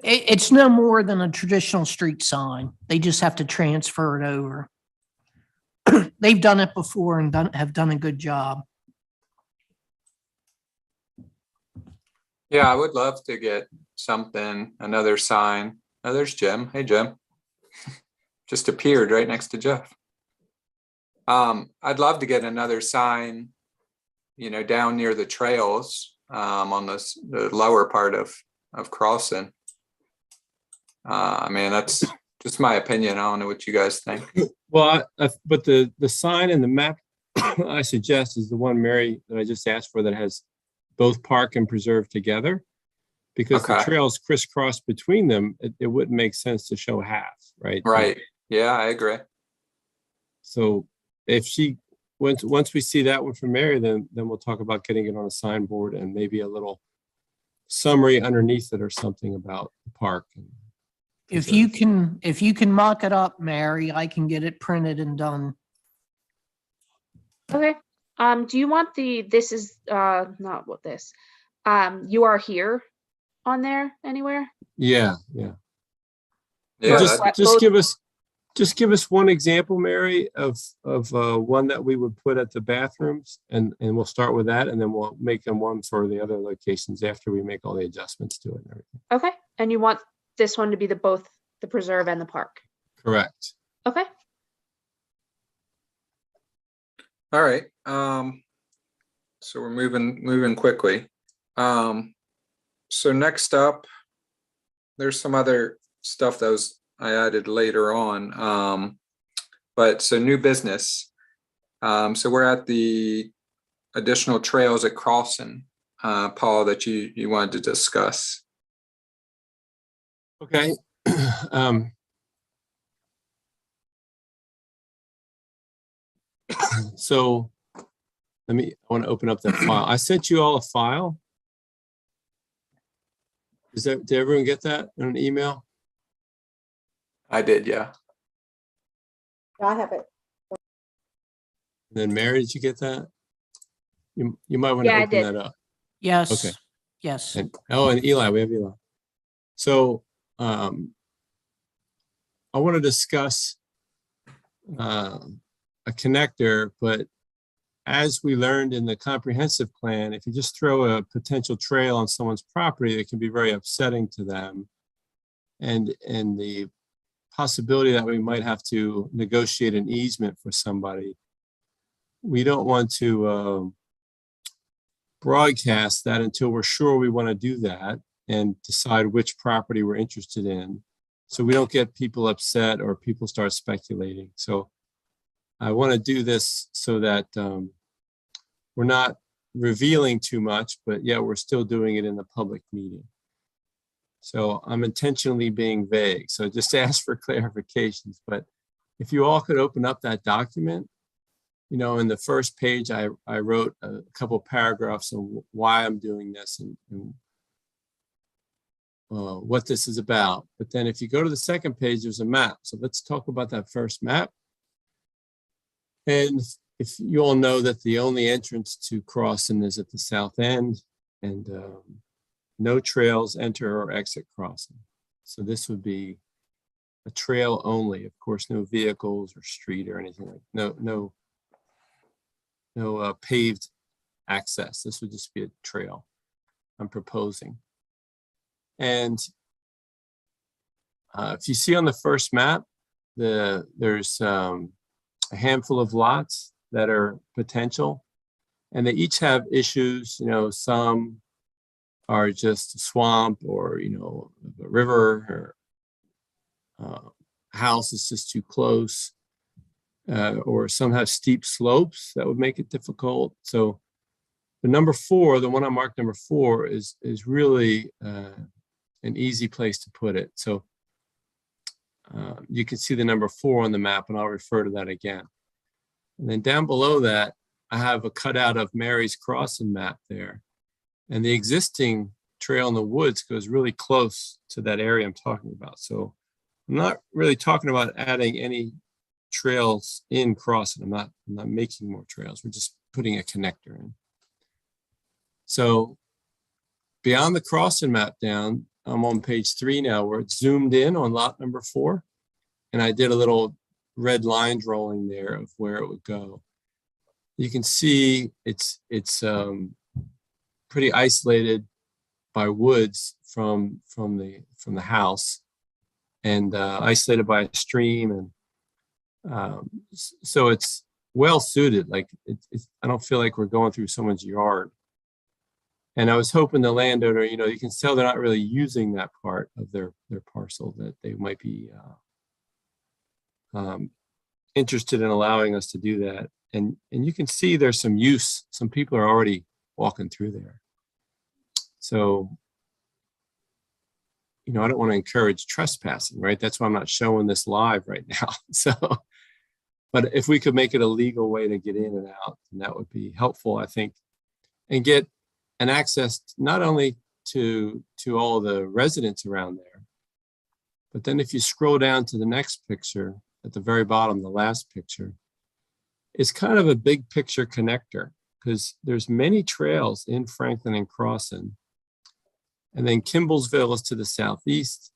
it's no more than a traditional street sign. They just have to transfer it over. They've done it before and have done a good job. Yeah, I would love to get another sign. Oh, there's Jim. Hey, Jim. Just appeared right next to Jeff. I'd love to get another sign, down near the trails, on the lower part of Crossin. I mean, that's just my opinion. I don't know what you guys think. Well, but the sign and the map I suggest is the one, Mary, that I just asked for that has both park and preserve together, because the Okay. trails crisscross between them. It wouldn't make sense to show half, right? Right. Yeah, I agree. So if once we see that one from Mary, then we'll talk about getting it on a signboard and maybe a little summary underneath it or something about the park. If you can mock it up, Mary, I can get it printed and done. Okay. Do you want this is not what this, you are here on there anywhere? Yeah. Yeah. Just Both- give us one example, Mary, of one that we would put at the bathrooms, and we'll start with that, and then we'll make them one for the other locations after we make all the adjustments to it and everything. Okay. And you want this one to be both the preserve and the park? Correct. Okay. All right. So we're moving quickly. So next up, there's some other stuff that I added later on. But so new business. So we're at the additional trails at Crossan, Paul, that you wanted to discuss. Okay. So I want to open up that file. I sent you all a file. Did everyone get that in an email? I did, yeah. I have it. And then Mary, did you get that? You might want to Yeah, I open did. that up. Yes. Okay. Yes. And Eli, we have Eli. So I want to discuss a connector, but as we learned in the comprehensive plan, if you just throw a potential trail on someone's property, it can be very upsetting to them. And the possibility that we might have to negotiate an easement for somebody, we don't want to broadcast that until we're sure we want to do that and decide which property we're interested in, so we don't get people upset or people start speculating. So I want to do this so that we're not revealing too much, but yet we're still doing it in the public meeting. So I'm intentionally being vague. So just ask for clarifications. But if you all could open up that document, you know, in the first page, I wrote a couple of paragraphs on why I'm doing this and what this is about. But then if you go to the second page, there's a map. So let's talk about that first map. And if you all know that the only entrance to Crossan is at the south end, and no trails enter or exit Crossan. So this would be a trail only. Of course, no vehicles or street or anything like no paved access. This would just be a trail I'm proposing. And if you see on the first map, there's a handful of lots that are potential, and they each have issues. You know, some are just a swamp, or, you know, a river, or house is just too close, or some have steep slopes that would make it difficult. So the number 4, the one I marked number 4, is really an easy place to put it. So you can see the number 4 on the map, and I'll refer to that again. And then down below that, I have a cutout of Mary's Crossan map there. And the existing trail in the woods goes really close to that area I'm talking about. So I'm not really talking about adding any trails in Crossan. I'm not making more trails. We're just putting a connector in. So beyond the Crossan map down, I'm on page 3 now, where it's zoomed in on lot number 4. And I did a little red line drawing there of where it would go. You can see it's pretty isolated by woods from the house, and isolated by a stream, and so it's well suited. Like I don't feel like we're going through someone's yard. And I was hoping the landowner, you know, you can tell they're not really using that part of their parcel, that they might be interested in allowing us to do that. And you can see there's some use. Some people are already walking through there. So, you know, I don't want to encourage trespassing, right? That's why I'm not showing this live right now. So, but if we could make it a legal way to get in and out, then that would be helpful, I think, and get an access not only to all the residents around there, but then if you scroll down to the next picture at the very bottom, the last picture, it's kind of a big picture connector, because there's many trails in Franklin and Crossan. And then Kimblesville is to the southeast,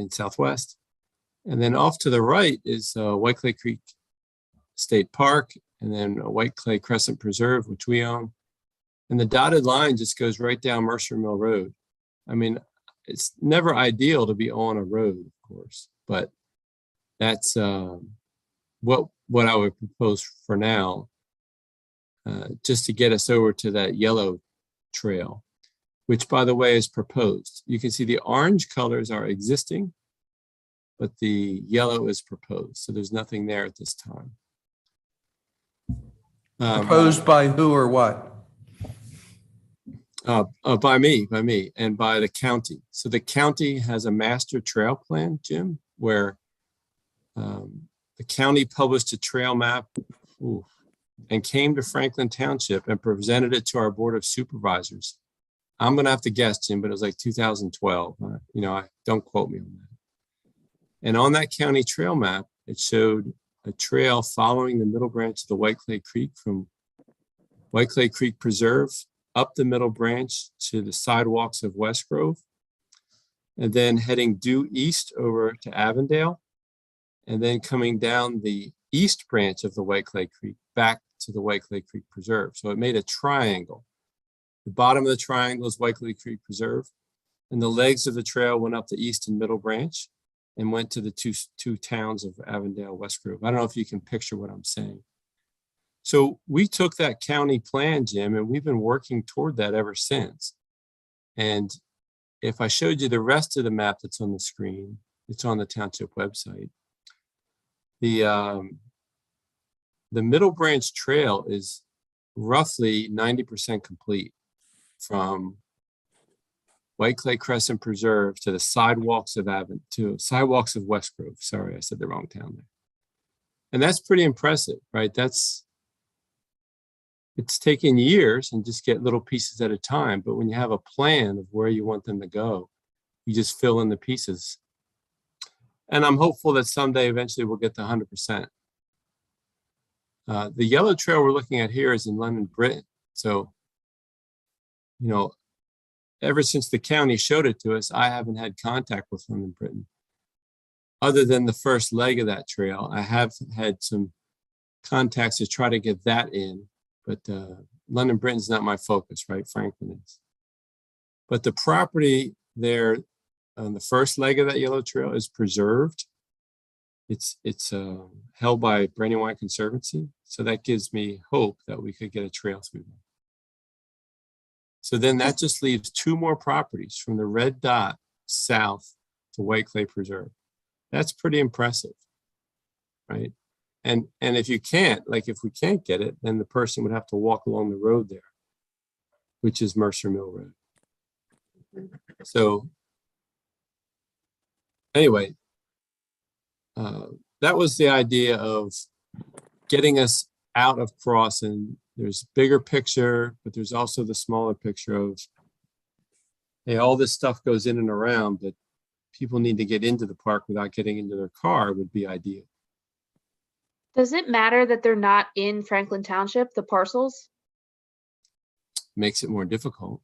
southwest. And then off to the right is White Clay Creek State Park, and then White Clay Crescent Preserve, which we own. And the dotted line just goes right down Mercer Mill Road. I mean, it's never ideal to be on a road, of course, but that's what I would propose for now, just to get us over to that yellow trail, which, by the way, is proposed. You can see the orange colors are existing, but the yellow is proposed. So there's nothing there at this time. Proposed by who or what? By me, and by the county. So the county has a master trail plan, Jim, where the county published a trail map and came to Franklin Township and presented it to our Board of Supervisors. I'm going to have to guess, Jim, but it was like 2012. Don't quote me on that. And on that county trail map, it showed a trail following the middle branch of the White Clay Creek from White Clay Creek Preserve up the middle branch to the sidewalks of West Grove, and then heading due east over to Avondale, and then coming down the east branch of the White Clay Creek back to the White Clay Creek Preserve. So it made a triangle. The bottom of the triangle is White Clay Creek Preserve, and the legs of the trail went up the east and middle branch and went to the two towns of Avondale, West Grove. I don't know if you can picture what I'm saying. So we took that county plan, Jim, and we've been working toward that ever since. And if I showed you the rest of the map that's on the screen, it's on the township website. The middle branch trail is roughly 90% complete from White Clay Crescent Preserve to the sidewalks of West Grove. Sorry, I said the wrong town there. And that's pretty impressive, right? It's taken years and just get little pieces at a time. But when you have a plan of where you want them to go, you just fill in the pieces. And I'm hopeful that someday, eventually, we'll get to 100%. The yellow trail we're looking at here is in London, Britain. So, ever since the county showed it to us, I haven't had contact with London, Britain. Other than the first leg of that trail, I have had some contacts to try to get that in. But London, Britain's not my focus, right? Franklin is. But the property there on the first leg of that yellow trail is preserved. It's held by Brandywine Conservancy. So that gives me hope that we could get a trail through there. So then that just leaves 2 more properties from the red dot south to White Clay Preserve. That's pretty impressive, right? And if you can't, if we can't get it, then the person would have to walk along the road there, which is Mercer Mill Road. So anyway, that was the idea of getting us out of Crossin. There's bigger picture, but there's also the smaller picture of, hey, all this stuff goes in and around, but people need to get into the park without getting into their car would be ideal. Does it matter that they're not in Franklin Township, the parcels? Makes it more difficult.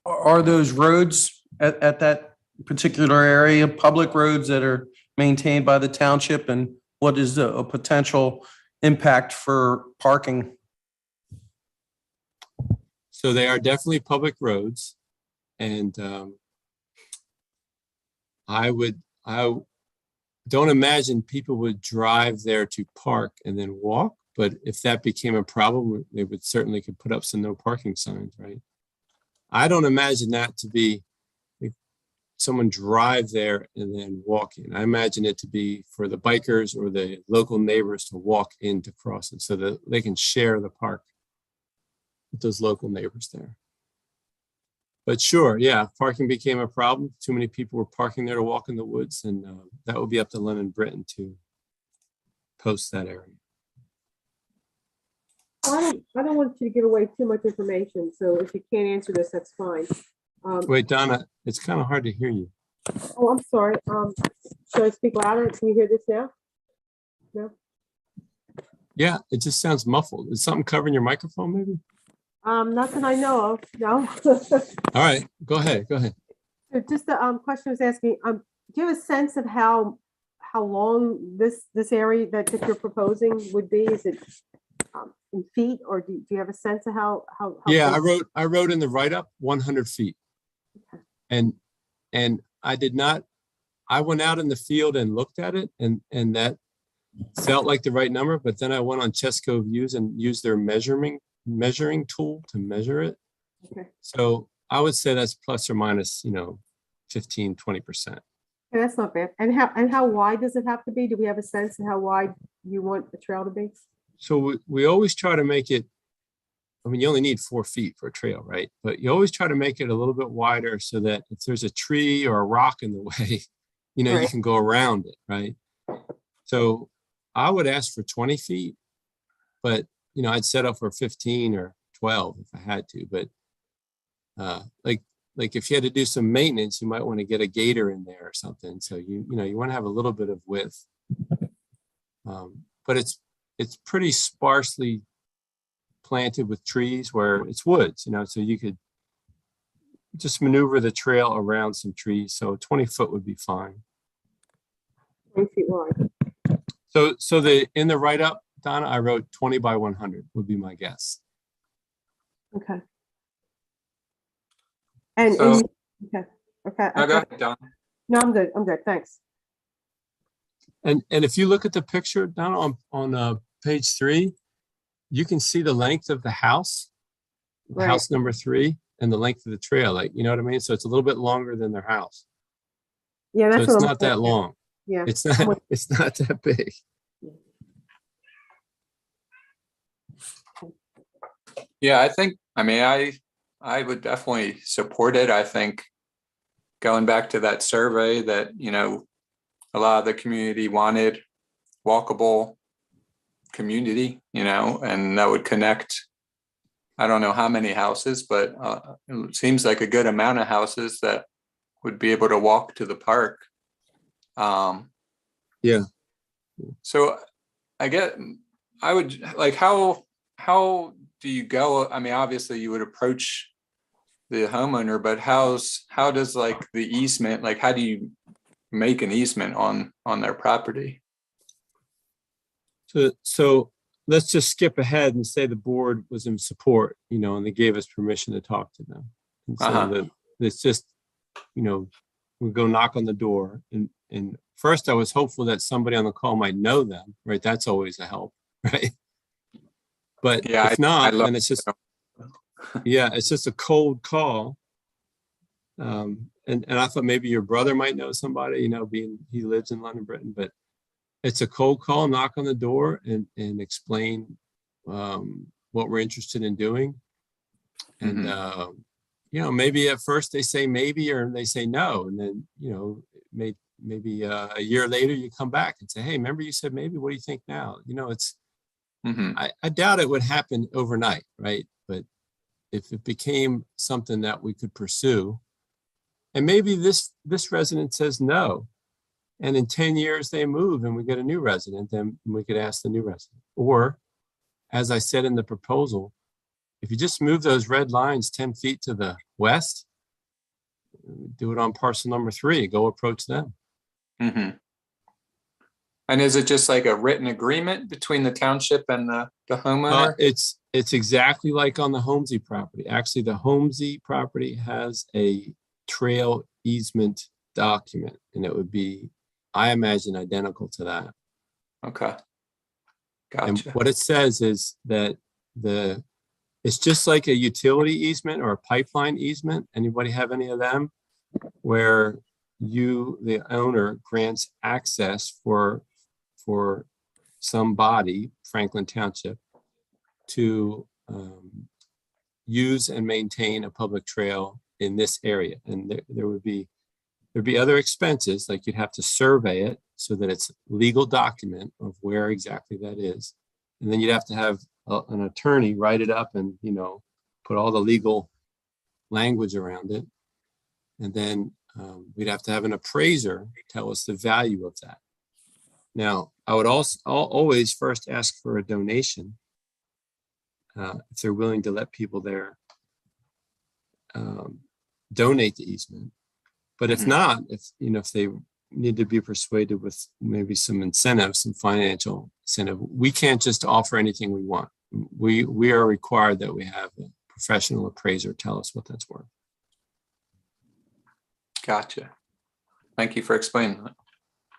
Are those roads at that particular area, public roads that are maintained by the township? And what is a potential impact for parking? So they are definitely public roads. And I don't imagine people would drive there to park and then walk. But if that became a problem, they would certainly could put up some no parking signs, right? I don't imagine that to be someone drive there and then walk in. I imagine it to be for the bikers or the local neighbors to walk in to cross it so that they can share the park with those local neighbors there. But sure, yeah, if parking became a problem, too many people were parking there to walk in the woods, and that would be up to London Britain to post that area. I don't want you to give away too much information, so if you can't answer this, that's fine. Wait, Donna, it's kind of hard to hear you. Oh, I'm sorry. Should I speak louder? Can you hear this now? No? Yeah, it just sounds muffled. Is something covering your microphone, maybe? Nothing I know of, no. All right, go ahead. So just the question was asking, do you have a sense of how long this area that you're proposing would be? Is it in feet, or do you have a sense of how Yeah, big? I wrote in the write-up 100 feet. Okay. And I went out in the field and looked at it, and that felt like the right number, but then I went on Chesco Views and used their measuring tool to measure it. Okay. So I would say that's plus or minus, 15, 20%. Yeah, that's not bad. And how wide does it have to be? Do we have a sense of how wide you want the trail to be? So we always try to make it, I mean, you only need 4 feet for a trail, right? But you always try to make it a little bit wider so that if there's a tree or a rock in the way, you Right. can go around it, right? So I would ask for 20 feet, but, I'd set up for 15 or 12 if I had to, but like if you had to do some maintenance, you might want to get a gator in there or something. So you want to have a little bit of width. But it's pretty sparsely planted with trees where it's woods, so you could just maneuver the trail around some trees. So 20 foot would be fine. 20 feet wide. So in the write-up, Donna, I wrote 20 by 100 would be my guess. Okay. And, So- okay, okay. No, go ahead, Don. No, I'm good. I'm good. Thanks. And if you look at the picture, Donna, on page 3, you can see the length of the house, Right. house number 3, and the length of the trail. Like, you know what I mean? So it's a little bit longer than their house. Yeah, So that's it's what I'm not that saying. long. Yeah. It's not that big. Yeah, I would definitely support it. I think going back to that survey that, a lot of the community wanted walkable community, and that would connect, I don't know how many houses, but it seems like a good amount of houses that would be able to walk to the park. Yeah. So I would like, how do you go? I mean, obviously you would approach the homeowner, but how does like the easement, like how do you make an easement on their property? So let's just skip ahead and say the board was in support, and they gave us permission to talk to them. And so Uh-huh. it's just, we go knock on the door. And first I was hopeful that somebody on the call might know them, right? That's always a help, right? But Yeah, if I not, love then it's just, yeah, it's just a cold call. And I thought maybe your brother might know somebody, being he lives in London, Britain, but it's a cold call, knock on the door and explain what we're interested in doing. And, maybe at first they say maybe, or they say no. And then, maybe a year later you come back and say, hey, remember you said maybe, what do you think now? It's, I doubt it would happen overnight, right? But if it became something that we could pursue, and maybe this resident says no, and in 10 years they move and we get a new resident, then we could ask the new resident. Or, as I said in the proposal, if you just move those red lines 10 feet to the west, do it on parcel number 3, go approach them. And is it just like a written agreement between the township and the homeowner? It's exactly like on the Holmesy property. Actually, the Holmesy property has a trail easement document, and it would be, I imagine, identical to that. Okay. And Gotcha. what it says is that it's just like a utility easement or a pipeline easement. Anybody have any of them? Where you, the owner, grants access for some body, Franklin Township, to use and maintain a public trail in this area. And there'd be other expenses, like you'd have to survey it so that it's a legal document of where exactly that is. And then you'd have to have an attorney write it up and, put all the legal language around it. And then we'd have to have an appraiser tell us the value of that. Now, I would always first ask for a donation if they're willing to let people there donate the easement. But if not, if they need to be persuaded with maybe some incentive, some financial incentive, we can't just offer anything we want. We are required that we have a professional appraiser tell us what that's worth. Gotcha. Thank you for explaining that.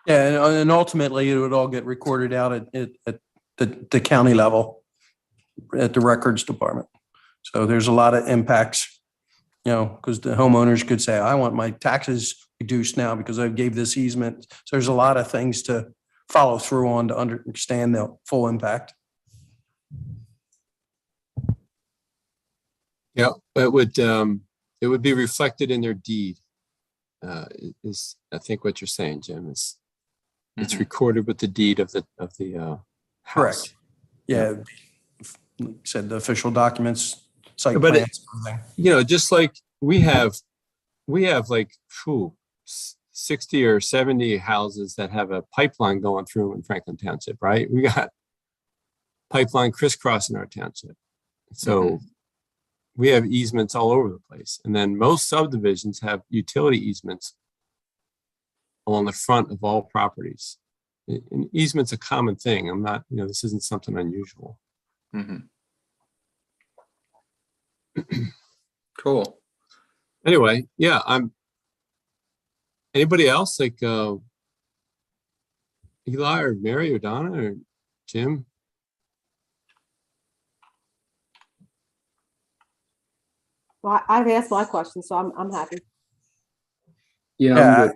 Yeah, and ultimately it would all get recorded out at the county level, at the records department. So there's a lot of impacts, because the homeowners could say, I want my taxes reduced now because I gave this easement. So there's a lot of things to follow through on to understand the full impact. Yeah, it would be reflected in their deed. Is I think what you're saying, Jim, is it's Mhm. recorded with the deed of the house. Correct. Yeah. Like you said, the official documents, site But plans, everything. You know, just like we have like 60 or 70 houses that have a pipeline going through in Franklin Township, right? We got pipeline crisscrossing our township. So we have easements all over the place. And then most subdivisions have utility easements along the front of all properties. And easement's a common thing. I'm not, this isn't something unusual. Mhm. Cool. Anyway, yeah, anybody else like Eli or Mary or Donna or Jim? Well, I've asked my question, so I'm happy. Yeah,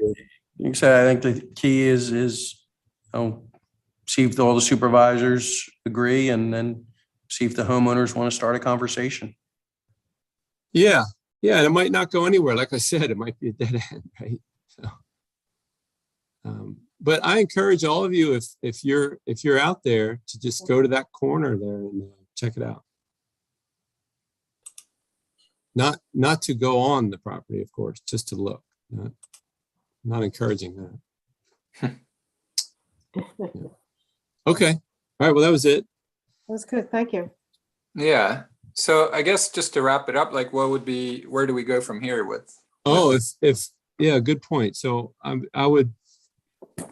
like I said, I think the key is see if all the supervisors agree and then see if the homeowners want to start a conversation. Yeah. Yeah. And it might not go anywhere. Like I said, it might be a dead end, right? So, but I encourage all of you, if you're out there, to just go to that corner there and check it out. Not to go on the property, of course, just to look. Not encouraging that. Yeah. Okay. All right. Well, that was it. That's good. Thank you. Yeah. So I guess just to wrap it up, like where do we go from here with? Oh, yeah, good point. So I would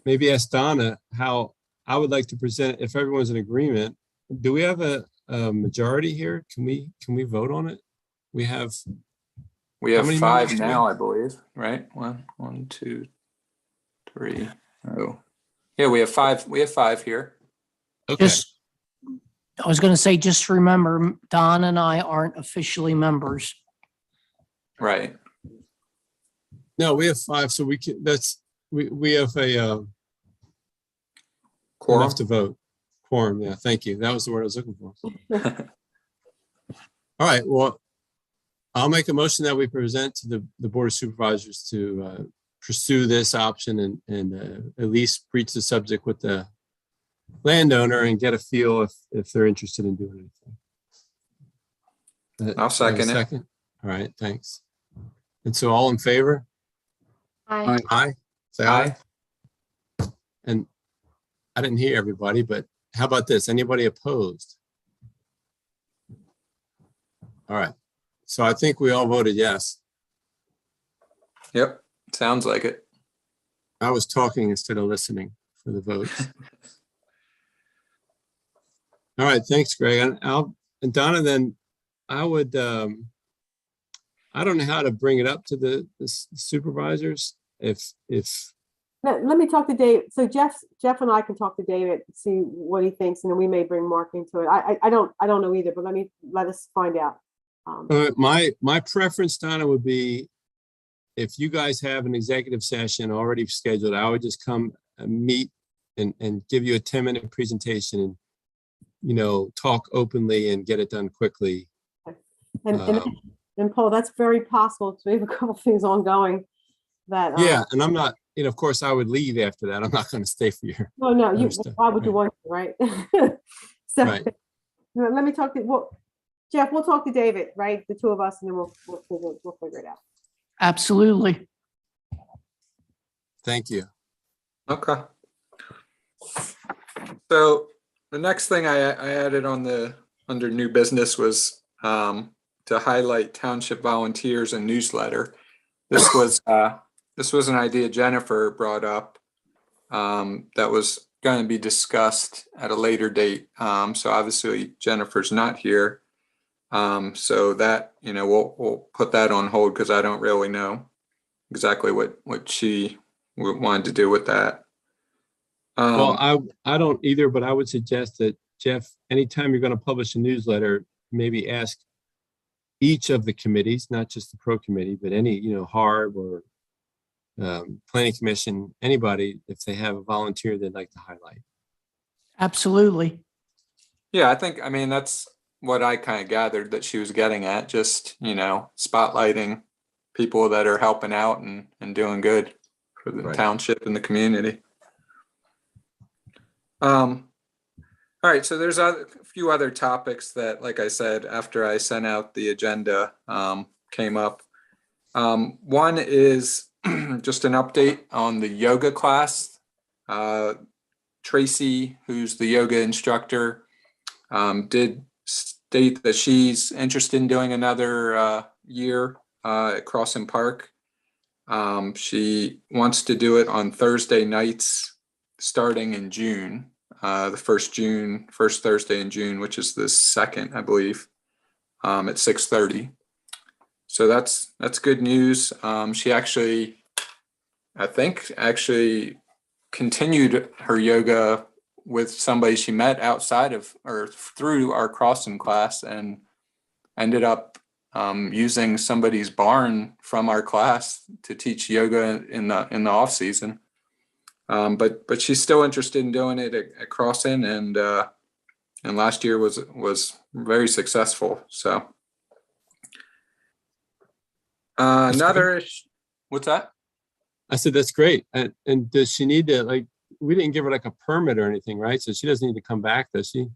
maybe ask Donna how I would like to present, if everyone's in agreement. Do we have a majority here? Can we vote on it? We have how many 5 members do we now, have? I believe, right? One, 2, 3. Oh, yeah, we have 5. We have 5 here. Okay. I was going to say, just remember, Don and I aren't officially members. Right. No, we have 5, so we can. We have a Quorum. enough to vote. Quorum. Yeah, thank you. That was the word I was looking for. All right. Well, I'll make a motion that we present to the Board of Supervisors to pursue this option and at least breach the subject with the landowner and get a feel if they're interested in doing anything. I'll second it. All right, thanks. And so all in favor? Aye. Aye. Say aye. And I didn't hear everybody, but how about this? Anybody opposed? All right. So I think we all voted yes. Yep. Sounds like it. I was talking instead of listening for the votes. All right, thanks, Greg. And Donna, then I would, I don't know how to bring it up to the supervisors. If Let me talk to Dave. So Jeff and I can talk to David, see what he thinks, and then we may bring Mark into it. I don't know either, but let us find out. my preference, Donna, would be if you guys have an executive session already scheduled, I would just come and meet and give you a 10-minute presentation and talk openly and get it done quickly. And Paul, that's very possible. So we have a couple things ongoing that. Yeah, and I'm not, of course, I would leave after that. I'm not going to stay for your. No, other stuff. why would you want to, right? So Right. let me talk to, Jeff, we'll talk to David, right? The two of us, and then we'll figure it out. Absolutely. Thank you. Okay. So the next thing I added under new business was to highlight township volunteers and newsletter. This was an idea Jennifer brought up that was going to be discussed at a later date. So obviously Jennifer's not here. So that, we'll put that on hold because I don't really know exactly what she wanted to do with that. Well, I don't either, but I would suggest that, Jeff, anytime you're going to publish a newsletter, maybe ask each of the committees, not just the pro committee, but any, HARB or, planning commission, anybody, if they have a volunteer they'd like to highlight. Absolutely. Yeah, I mean, that's what I kind of gathered that she was getting at, just, spotlighting people that are helping out and doing good for the Right. township and the community. All right, so there's a few other topics that, like I said, after I sent out the agenda, came up. One is just an update on the yoga class. Tracy, who's the yoga instructor, did state that she's interested in doing another year at Crossan Park. She wants to do it on Thursday nights starting in June, the first Thursday in June, which is the 2nd, I believe, at 6:30. So that's good news. She I think continued her yoga with somebody she met outside of or through our Crossan class, and ended up using somebody's barn from our class to teach yoga in the off season. But she's still interested in doing it at Crossan, and last year was very successful. So what's that? I said, that's great. And does she need to, like, we didn't give her like a permit or anything, right? So she doesn't need to come back, does she?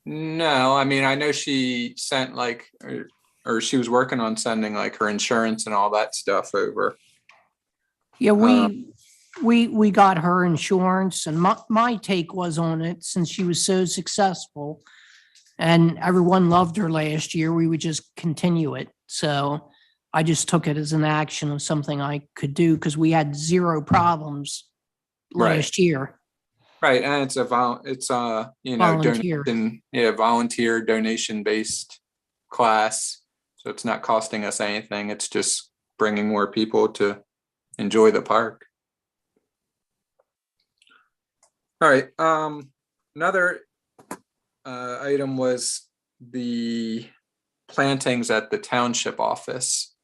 No, I mean, I know she sent or she was working on sending like her insurance and all that stuff over. Yeah, we got her insurance, and my take was on it, since she was so successful and everyone loved her last year, we would just continue it. So I just took it as an action of something I could do, because we had zero problems last year. Right, and it's Volunteer. volunteer donation based class. So it's not costing us anything. It's just bringing more people to enjoy the park. All right. Another item was the plantings at the township office.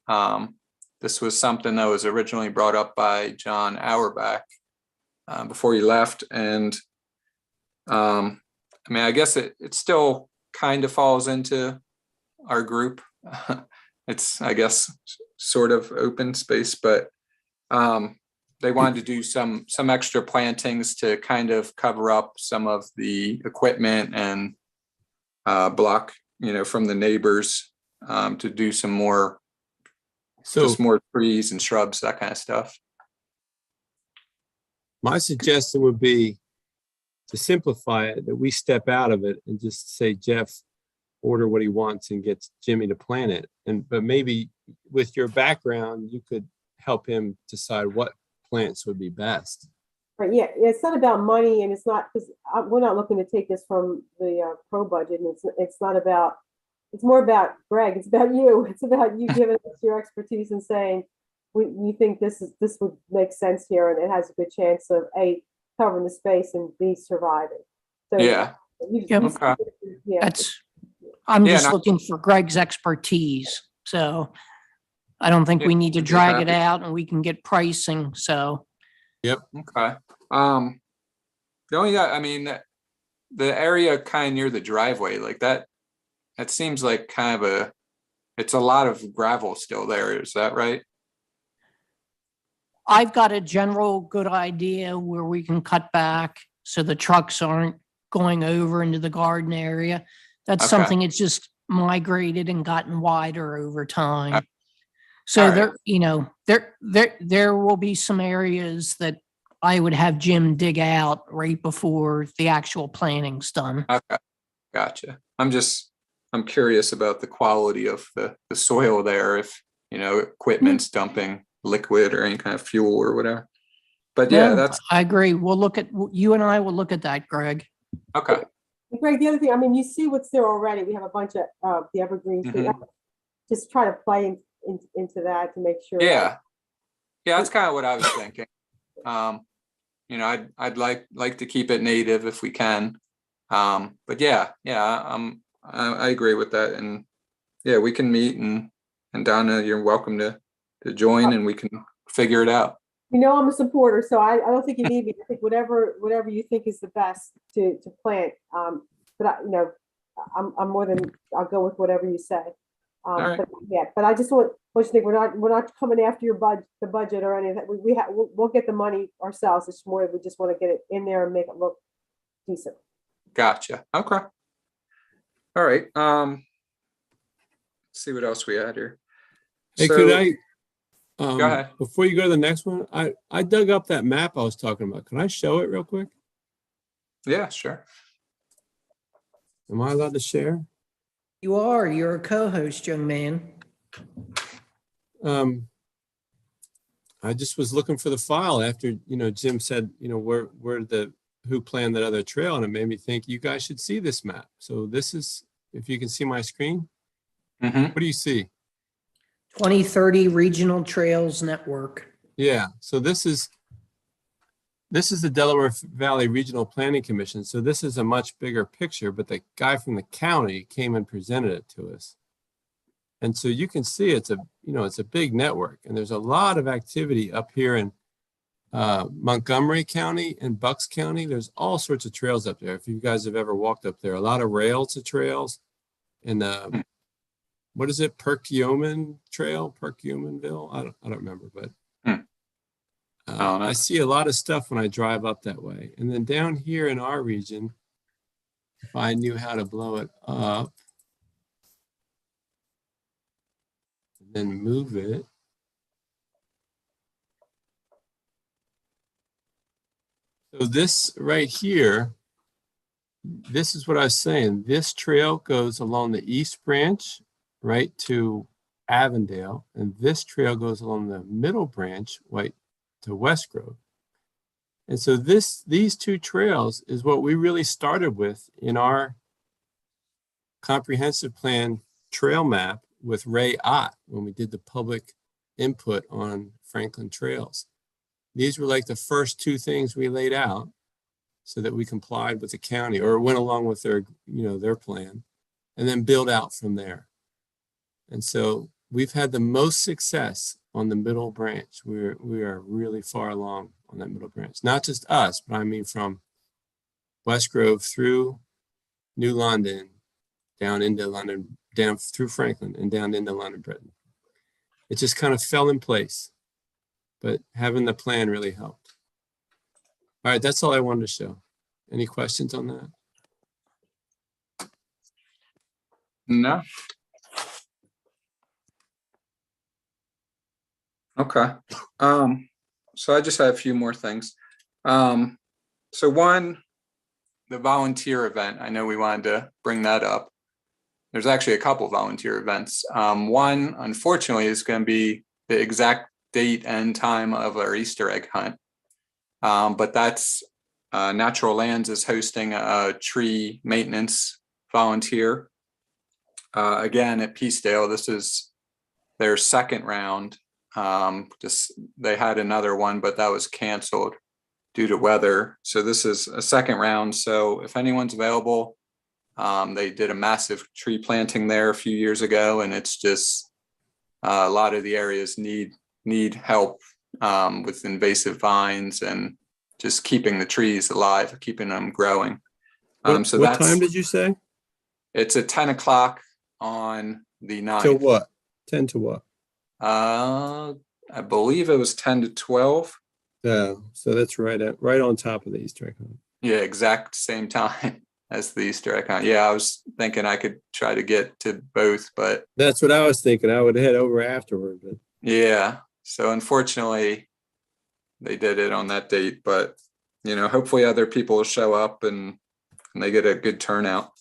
This was something that was originally brought up by John Auerbach before he left. And I mean, I guess it still kind of falls into our group. It's, I guess, sort of open space, but they wanted to do some extra plantings to kind of cover up some of the equipment and block, from the neighbors, to do some more, just more trees and shrubs, that kind of stuff. My suggestion would be to simplify it, that we step out of it and just say, Jeff, order what he wants and get Jimmy to plant it. But maybe with your background, you could help him decide what plants would be best. Right, yeah, it's not about money, and it's not, because we're not looking to take this from the pro budget, and it's not about, it's more about Greg, it's about you. It's about you giving us your expertise and saying, we think this would make sense here, and it has a good chance of A, covering the space, and B, surviving. So Yeah. Okay. Yeah. I'm Yeah, just looking for Greg's expertise. So I don't think we need to drag it out, and we can get pricing. So. Yep. Okay. The only, I mean, the area kind of near the driveway, like that seems like kind of it's a lot of gravel still there. Is that right? I've got a general good idea where we can cut back so the trucks aren't going over into the garden area. That's something it's just migrated and gotten wider over time. So there will be some areas that I would have Jim dig out right before the actual planning's done. Okay, gotcha. I'm curious about the quality of the soil there, if, equipment's dumping liquid or any kind of fuel or whatever. But yeah, I agree. You and I will look at that, Greg. Okay. Greg, the other thing, I mean, you see what's there already. We have a bunch of the evergreens. Just try to play into that to make sure. Yeah. Yeah, that's kind of what I was thinking. I'd like to keep it native if we can. But I agree with that. And yeah, we can meet and And Donna, you're welcome to join and we can figure it out. You know, I'm a supporter, so I don't think you need me. I think whatever you think is the best to plant. But I'm more than, I'll go with whatever you say. right. But yeah, but I just want you to think we're not coming after the budget or any of that. We'll get the money ourselves. It's more, we just want to get it in there and make it look decent. Gotcha. Okay. All right. Let's see what else we had here. Hey, So- could I, Go ahead. before you go to the next one, I dug up that map I was talking about. Can I show it real quick? Yeah, sure. Am I allowed to share? You're a co-host, young man. I just was looking for the file after, Jim said, who planned that other trail, and it made me think you guys should see this map. So this is, if you can see my screen, Mm-hmm. what do you see? 2030 Regional Trails Network. Yeah, so this is the Delaware Valley Regional Planning Commission. So this is a much bigger picture, but the guy from the county came and presented it to us. And so you can see it's a big network, and there's a lot of activity up here in Montgomery County and Bucks County. There's all sorts of trails up there. If you guys have ever walked up there, a lot of rails to trails. And what is it? Perkiomen Trail, Perkiomenville? I don't remember, but I see a lot of stuff when I drive up that way. And then down here in our region, if I knew how to blow it up, and then move it. So this right here, this is what I was saying. This trail goes along the East Branch right to Avondale, and this trail goes along the Middle Branch right to West Grove. And so these two trails is what we really started with in our comprehensive plan trail map with Ray Ott when we did the public input on Franklin trails. These were like the first two things we laid out so that we complied with the county or went along with their plan, and then build out from there. And so we've had the most success on the Middle Branch. We are really far along on that Middle Branch. Not just us, but I mean from West Grove through New London, down into London, down through Franklin and down into London, Britain. It just kind of fell in place, but having the plan really helped. All right, that's all I wanted to show. Any questions on that? No. Okay. So I just have a few more things. So one, the volunteer event, I know we wanted to bring that up. There's actually a couple volunteer events. One, unfortunately, is going to be the exact date and time of our Easter egg hunt. But that's Natural Lands is hosting a tree maintenance volunteer. Again, at Peacedale, this is their second round. They had another one, but that was canceled due to weather. So this is a second round. So if anyone's available, they did a massive tree planting there a few years ago, and it's just a lot of the areas need help with invasive vines and just keeping the trees alive, keeping them growing. So what time did you say? It's at 10 o'clock on the 9th. To what? 10 to what? I believe it was 10 to 12. Yeah, so that's right on top of the Easter egg hunt. Yeah, exact same time as the Easter egg hunt. Yeah, I was thinking I could try to get to both, but that's what I was thinking. I would head over afterward. But yeah, so unfortunately they did it on that date, but hopefully other people will show up and they get a good turnout.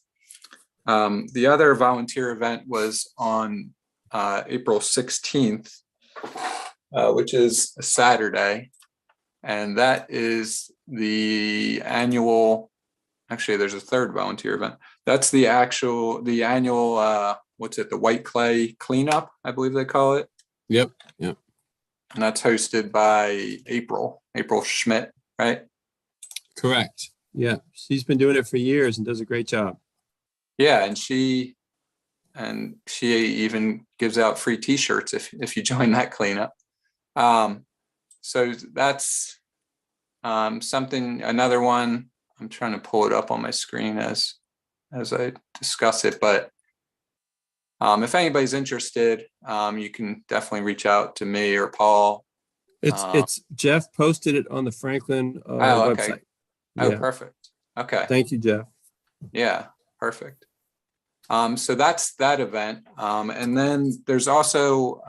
The other volunteer event was on April 16th, which is a Saturday. And that is the annual, actually there's a third volunteer event. That's the annual, the white clay cleanup, I believe they call it. Yep. And that's hosted by April Schmidt, right? Correct. Yeah, she's been doing it for years and does a great job. Yeah, and she and she even gives out free t-shirts if you join that cleanup. So that's something, another one. I'm trying to pull it up on my screen as I discuss it, but if anybody's interested, you can definitely reach out to me or Paul. It's Jeff posted it on the Franklin Oh, okay. website. Oh, Yeah. perfect. Okay. Thank you, Jeff. Yeah, perfect. So that's that event. And then there's also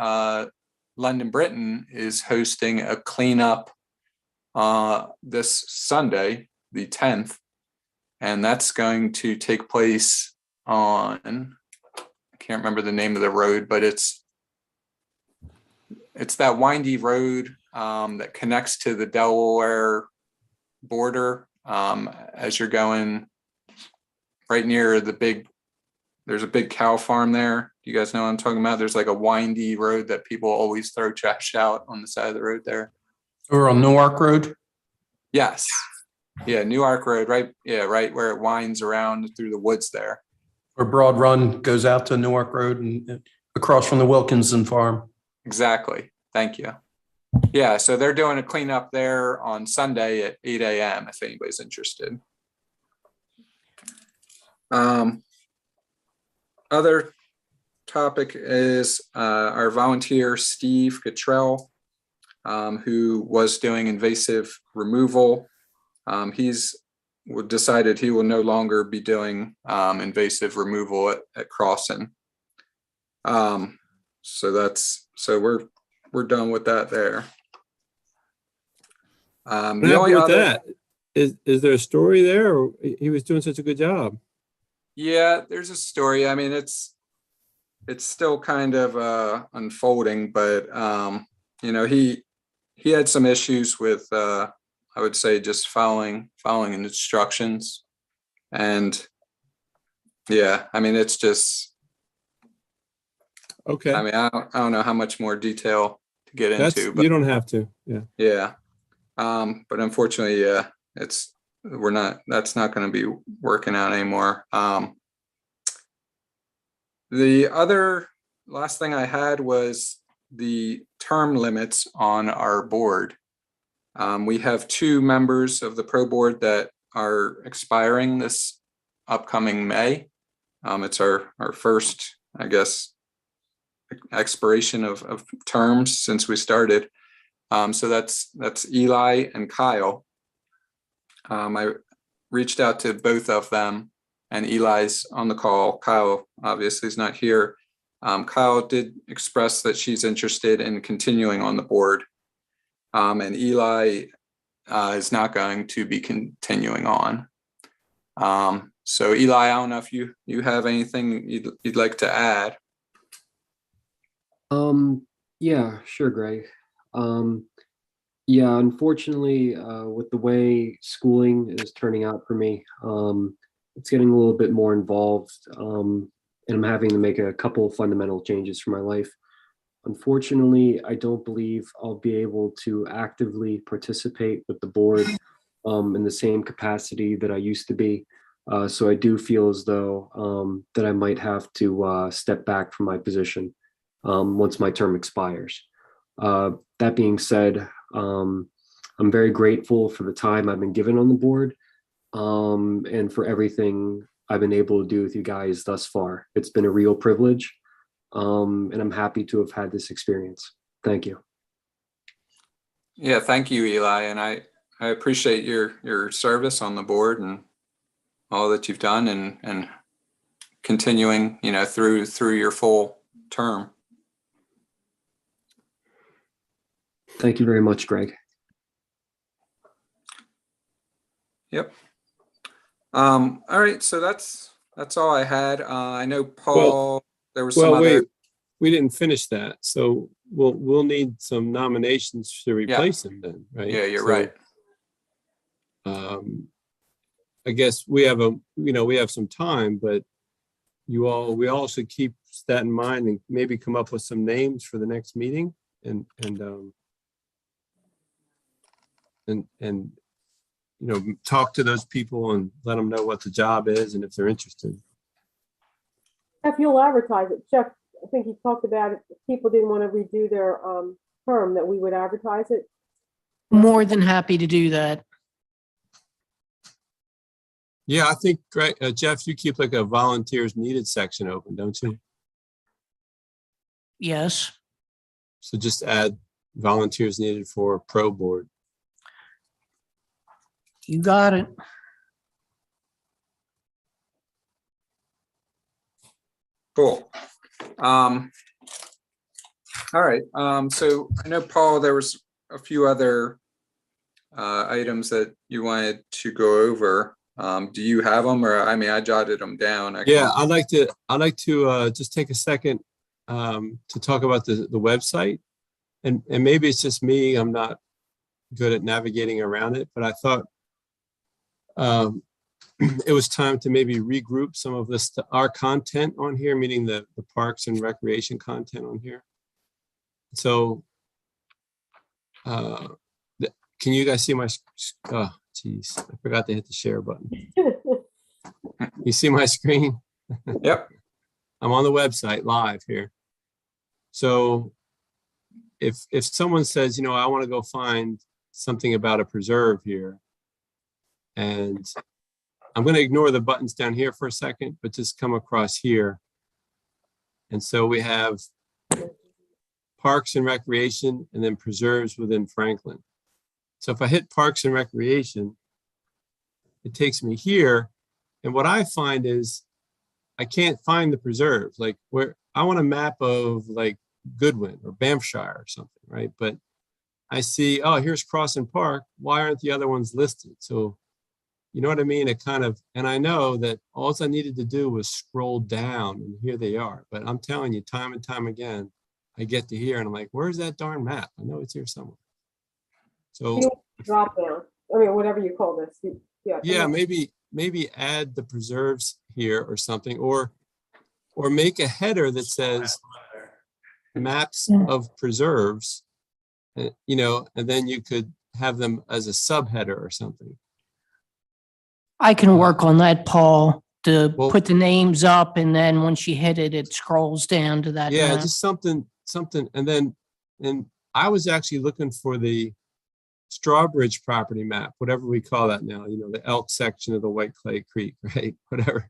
London Britain is hosting a cleanup this Sunday, the 10th, and that's going to take place on, I can't remember the name of the road, but it's that windy road that connects to the Delaware border as you're going right near there's a big cow farm there. Do you guys know what I'm talking about? There's like a windy road that people always throw trash out on the side of the road there. Or on Newark Road? Yes. Yeah, Newark Road, right? Yeah, right where it winds around through the woods there. Where Broad Run goes out to Newark Road and across from the Wilkinson farm. Exactly. Thank you. Yeah, so they're doing a cleanup there on Sunday at 8 a.m. if anybody's interested. Other topic is our volunteer, Steve Cottrell, who was doing invasive removal. He's decided he will no longer be doing invasive removal at Crossan. So we're done with that there. The only with other, that, is there a story there? Or he was doing such a good job. yeah, there's a story. I mean, it's still kind of unfolding, but he had some issues with I would say just following instructions, and yeah, I mean it's just Okay. I mean I don't know how much more detail to get into, but You don't have to. Yeah. yeah, but unfortunately, yeah, that's not going to be working out anymore. The other last thing I had was the term limits on our board. We have 2 members of the pro board that are expiring this upcoming May. It's our first, I guess, expiration of terms since we started. So that's Eli and Kyle. I reached out to both of them, and Eli's on the call. Kyle obviously is not here. Kyle did express that she's interested in continuing on the board. And Eli is not going to be continuing on. So Eli, I don't know if you have anything you'd like to add. Yeah, sure, Greg. Yeah, unfortunately, with the way schooling is turning out for me, it's getting a little bit more involved, and I'm having to make a couple of fundamental changes for my life. Unfortunately, I don't believe I'll be able to actively participate with the board in the same capacity that I used to be. So I do feel as though that I might have to step back from my position once my term expires. That being said, I'm very grateful for the time I've been given on the board and for everything I've been able to do with you guys thus far. It's been a real privilege, and I'm happy to have had this experience. Thank you. Yeah, thank you, Eli, and I appreciate your service on the board and all that you've done and continuing, through your full term. Thank you very much, Greg. Yep. All right, so that's all I had. I know Paul, there was some other. Wait, we didn't finish that. So we'll need some nominations to replace him then, right? Yeah, you're So, right. I guess we have some time, but we all should keep that in mind and maybe come up with some names for the next meeting and talk to those people and let them know what the job is and if they're interested. Jeff, you'll advertise it. Jeff, I think he talked about it. If people didn't want to redo their term, that we would advertise it. More than happy to do that. Yeah, I think, Greg, Jeff, you keep like a volunteers needed section open, don't you? Yes. So just add volunteers needed for pro board. You got it. Cool. All right. So I know, Paul, there was a few other items that you wanted to go over. Do you have them, or I mean, I jotted them down. Yeah, I'd like to just take a second to talk about the website, and maybe it's just me. I'm not good at navigating around it, but I thought it was time to maybe regroup some of this, our content on here, meaning the parks and recreation content on here. So, can you guys see my? Oh, geez, I forgot to hit the share button. You see my screen? Yep. I'm on the website live here. So if someone says, you know, I want to go find something about a preserve here, and I'm going to ignore the buttons down here for a second, but just come across here. And so we have parks and recreation, and then preserves within Franklin. So if I hit parks and recreation, it takes me here. And what I find is I can't find the preserves. Like, where I want a map of like Goodwin or Banffshire or something, right? But I see, oh, here's Crossan Park. Why aren't the other ones listed? So, you know what I mean? It kind of, and I know that all I needed to do was scroll down, and here they are. But I'm telling you, time and time again, I get to here and I'm like, where's that darn map? I know it's here somewhere. So Drop down. I mean, whatever you call this. yeah, maybe add the preserves here or something, or make a header that says maps of preserves, you know, and then you could have them as a subheader or something. I can work on that, Paul, to Well- put the names up, and then once you hit it, it scrolls down to that. Yeah, map. just something, and I was actually looking for the Strawbridge property map, whatever we call that now, you know, the elk section of the White Clay Creek, right? Whatever.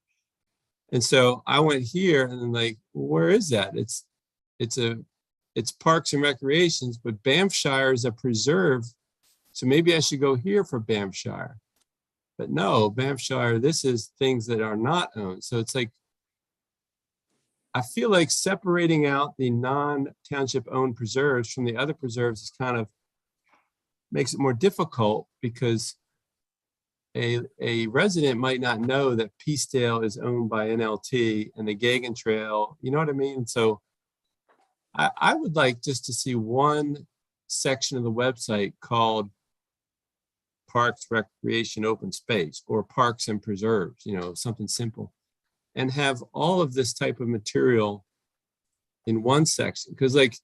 And so I went here and then like, where is that? It's parks and recreations, but Banffshire is a preserve. So maybe I should go here for Banffshire. But no, Banffshire, this is things that are not owned. So it's like, I feel like separating out the non-township owned preserves from the other preserves is kind of makes it more difficult, because a resident might not know that Peacedale is owned by NLT and the Gagan Trail, you know what I mean? So I would like just to see one section of the website called Parks, Recreation, Open Space, or Parks and Preserves, you know, something simple, and have all of this type of material in one section. Because like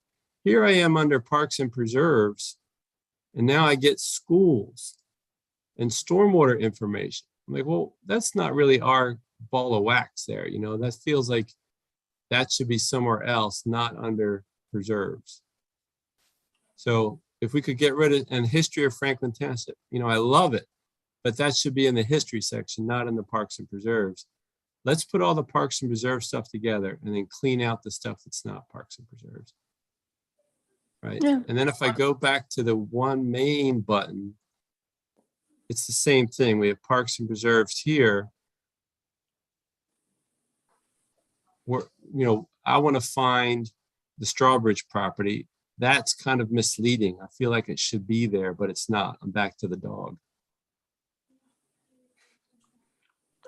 here I am under Parks and Preserves, and now I get schools and stormwater information. I'm like, well, that's not really our ball of wax there. You know, that feels like that should be somewhere else, not under preserves. So if we could get rid of, and history of Franklin Township, you know, I love it, but that should be in the history section, not in the parks and preserves. Let's put all the parks and preserve stuff together and then clean out the stuff that's not parks and preserves. Right. Yeah. And then if I go back to the one main button, it's the same thing. We have parks and preserves here. Where, you know, I want to find the Strawbridge property. That's kind of misleading. I feel like it should be there, but it's not. I'm back to the dog.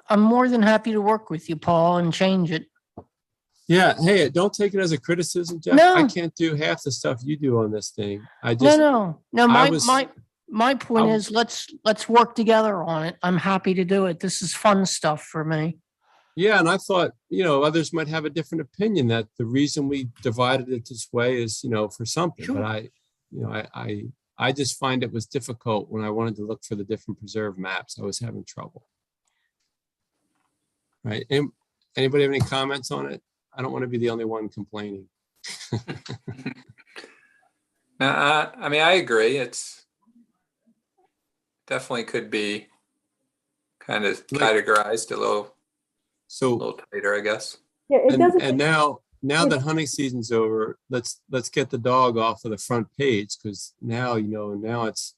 I'm more than happy to work with you, Paul, and change it. Yeah. Hey, don't take it as a criticism, Jeff. No. I can't do half the stuff you do on this thing. I just, No. I was- My point I- is, let's work together on it. I'm happy to do it. This is fun stuff for me. yeah. And I thought, you know, others might have a different opinion, that the reason we divided it this way is, you know, for something, Sure. but I just find it was difficult when I wanted to look for the different preserve maps. I was having trouble. Right. And anybody have any comments on it? I don't want to be the only one complaining. I mean, I agree. It's definitely could be kind of categorized a So, little tighter, I guess. Yeah, it doesn't. and now that hunting season's over, let's get the dog off of the front page, because now, now it's,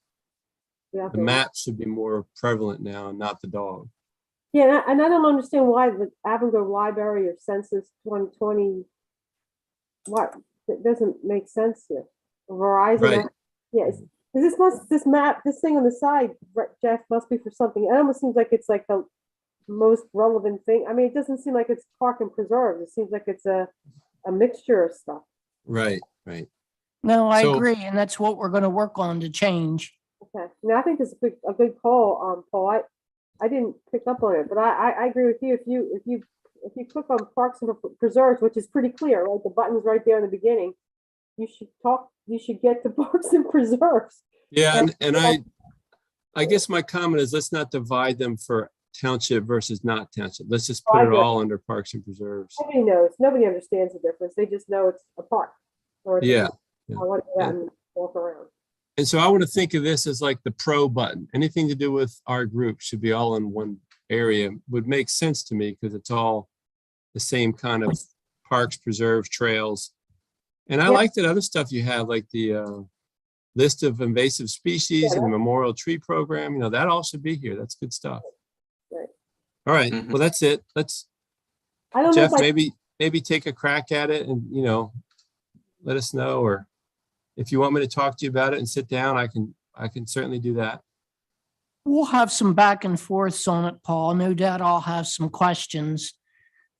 Yeah, the map should be more prevalent now, and not the dog. Yeah, and I don't understand why the Avangard Library or Census 2020, what, that doesn't make sense here. Verizon, Right. yes, this map, this thing on the side, Jeff, must be for something. It almost seems like it's like the most relevant thing. I mean, it doesn't seem like it's park and preserve. It seems like it's a mixture of stuff. Right. No, I So- agree, and that's what we're going to work on to change. Okay, now I think this is a good call, Paul. I didn't pick up on it, but I agree with you. If you click on Parks and Preserves, which is pretty clear, right? The button's right there in the beginning. You should get to Parks and Preserves. Yeah, and I guess my comment is, let's not divide them for township versus not township. Let's just put I it agree. all under Parks and Preserves. Nobody knows. Nobody understands the difference. They just know it's a park. Or it's Yeah. I want to go out and walk around. And so I want to think of this as like the pro button. Anything to do with our group should be all in one area. Would make sense to me, because it's all the same kind of parks, preserves, trails. And I Yeah. like that other stuff you have, like the list of invasive species and the memorial tree program. That all should be here. That's good stuff. Right. All right. Mhm. Well, that's it. Let's, I don't know Jeff, if I, maybe take a crack at it, and let us know, or if you want me to talk to you about it and sit down, I can certainly do that. We'll have some back and forths on it, Paul. No doubt I'll have some questions.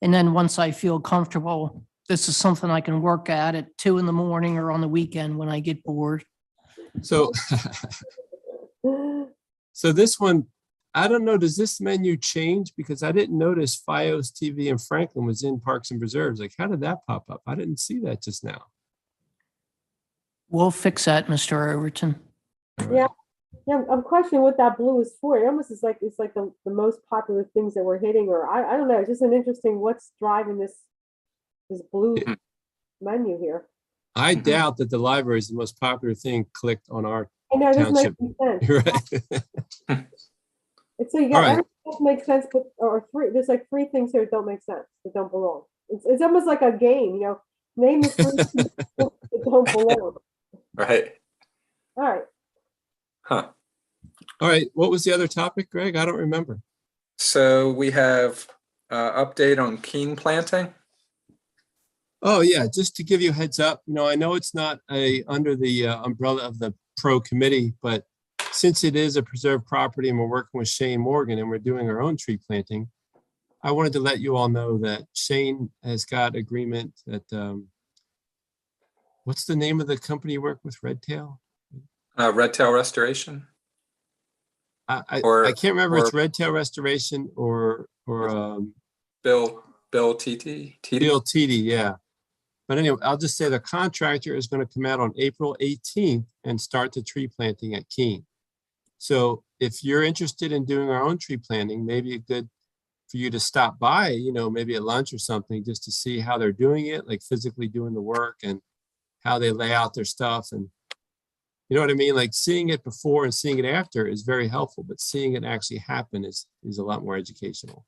And then once I feel comfortable, this is something I can work at 2 in the morning or on the weekend when I get bored. So, so this one, I don't know, does this menu change? Because I didn't notice FiOS TV in Franklin was in Parks and Preserves. Like, how did that pop up? I didn't see that just now. We'll fix that, Mr. Overton. yeah, I'm questioning what that blue is for. It almost is like, it's like the most popular things that we're hitting, or I don't know. It's just an interesting, what's driving this blue Mhm. menu here. I Mhm. doubt that the library is the most popular thing clicked on our, I know, this makes Township. sense. right? It's so you All got right. everything else makes sense, but there's like 3 things here that don't make sense, that don't belong. It's almost like a game, name the 3 things that don't belong. Right. All right. Huh. All right. What was the other topic, Greg? I don't remember. So we have update on keen planting. Oh, yeah, just to give you a heads up, I know it's not under the umbrella of the pro committee, but since it is a preserved property and we're working with Shane Morgan and we're doing our own tree planting, I wanted to let you all know that Shane has got agreement that, what's the name of the company you work with, Redtail? Red Tail Restoration. I Or- can't remember, it's or- Redtail Restoration or Bill TT. Bill TD, yeah. But anyway, I'll just say the contractor is going to come out on April 18th and start the tree planting at Keene. So if you're interested in doing our own tree planting, maybe good for you to stop by, maybe at lunch or something, just to see how they're doing it, like physically doing the work and how they lay out their stuff. And you know what I mean? Like, seeing it before and seeing it after is very helpful, but seeing it actually happen is a lot more educational.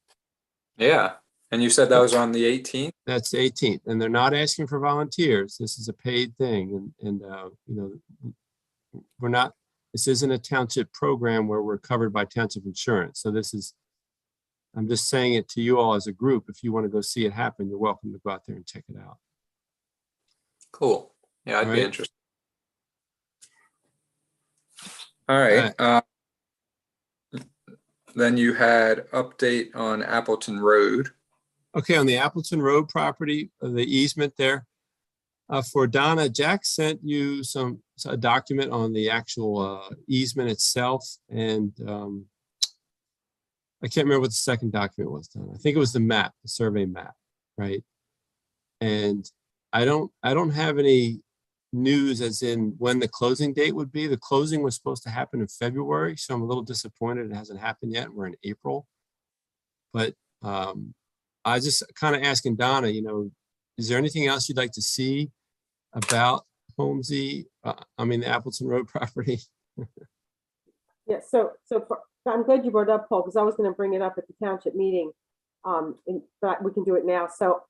Yeah. And you said that was on the 18th? That's the 18th, and they're not asking for volunteers. This is a paid thing, and we're not. This isn't a township program where we're covered by township insurance. So this is. I'm just saying it to you all as a group. If you want to go see it happen, you're welcome to go out there and check it out. Cool. Yeah, I'd All be right. interested. All right. Then you had update on Appleton Road. Okay, on the Appleton Road property, the easement there. For Donna, Jack sent you a document on the actual easement itself, and I can't remember what the second document was, Donna. I think it was the map, the survey map, right? And I don't have any news as in when the closing date would be. The closing was supposed to happen in February, so I'm a little disappointed it hasn't happened yet. We're in April, but I just kind of asking Donna, is there anything else you'd like to see about Holmesy? The Appleton Road property? Yeah, I'm glad you brought it up, Paul, because I was gonna bring it up at the township meeting. But we can do it now. So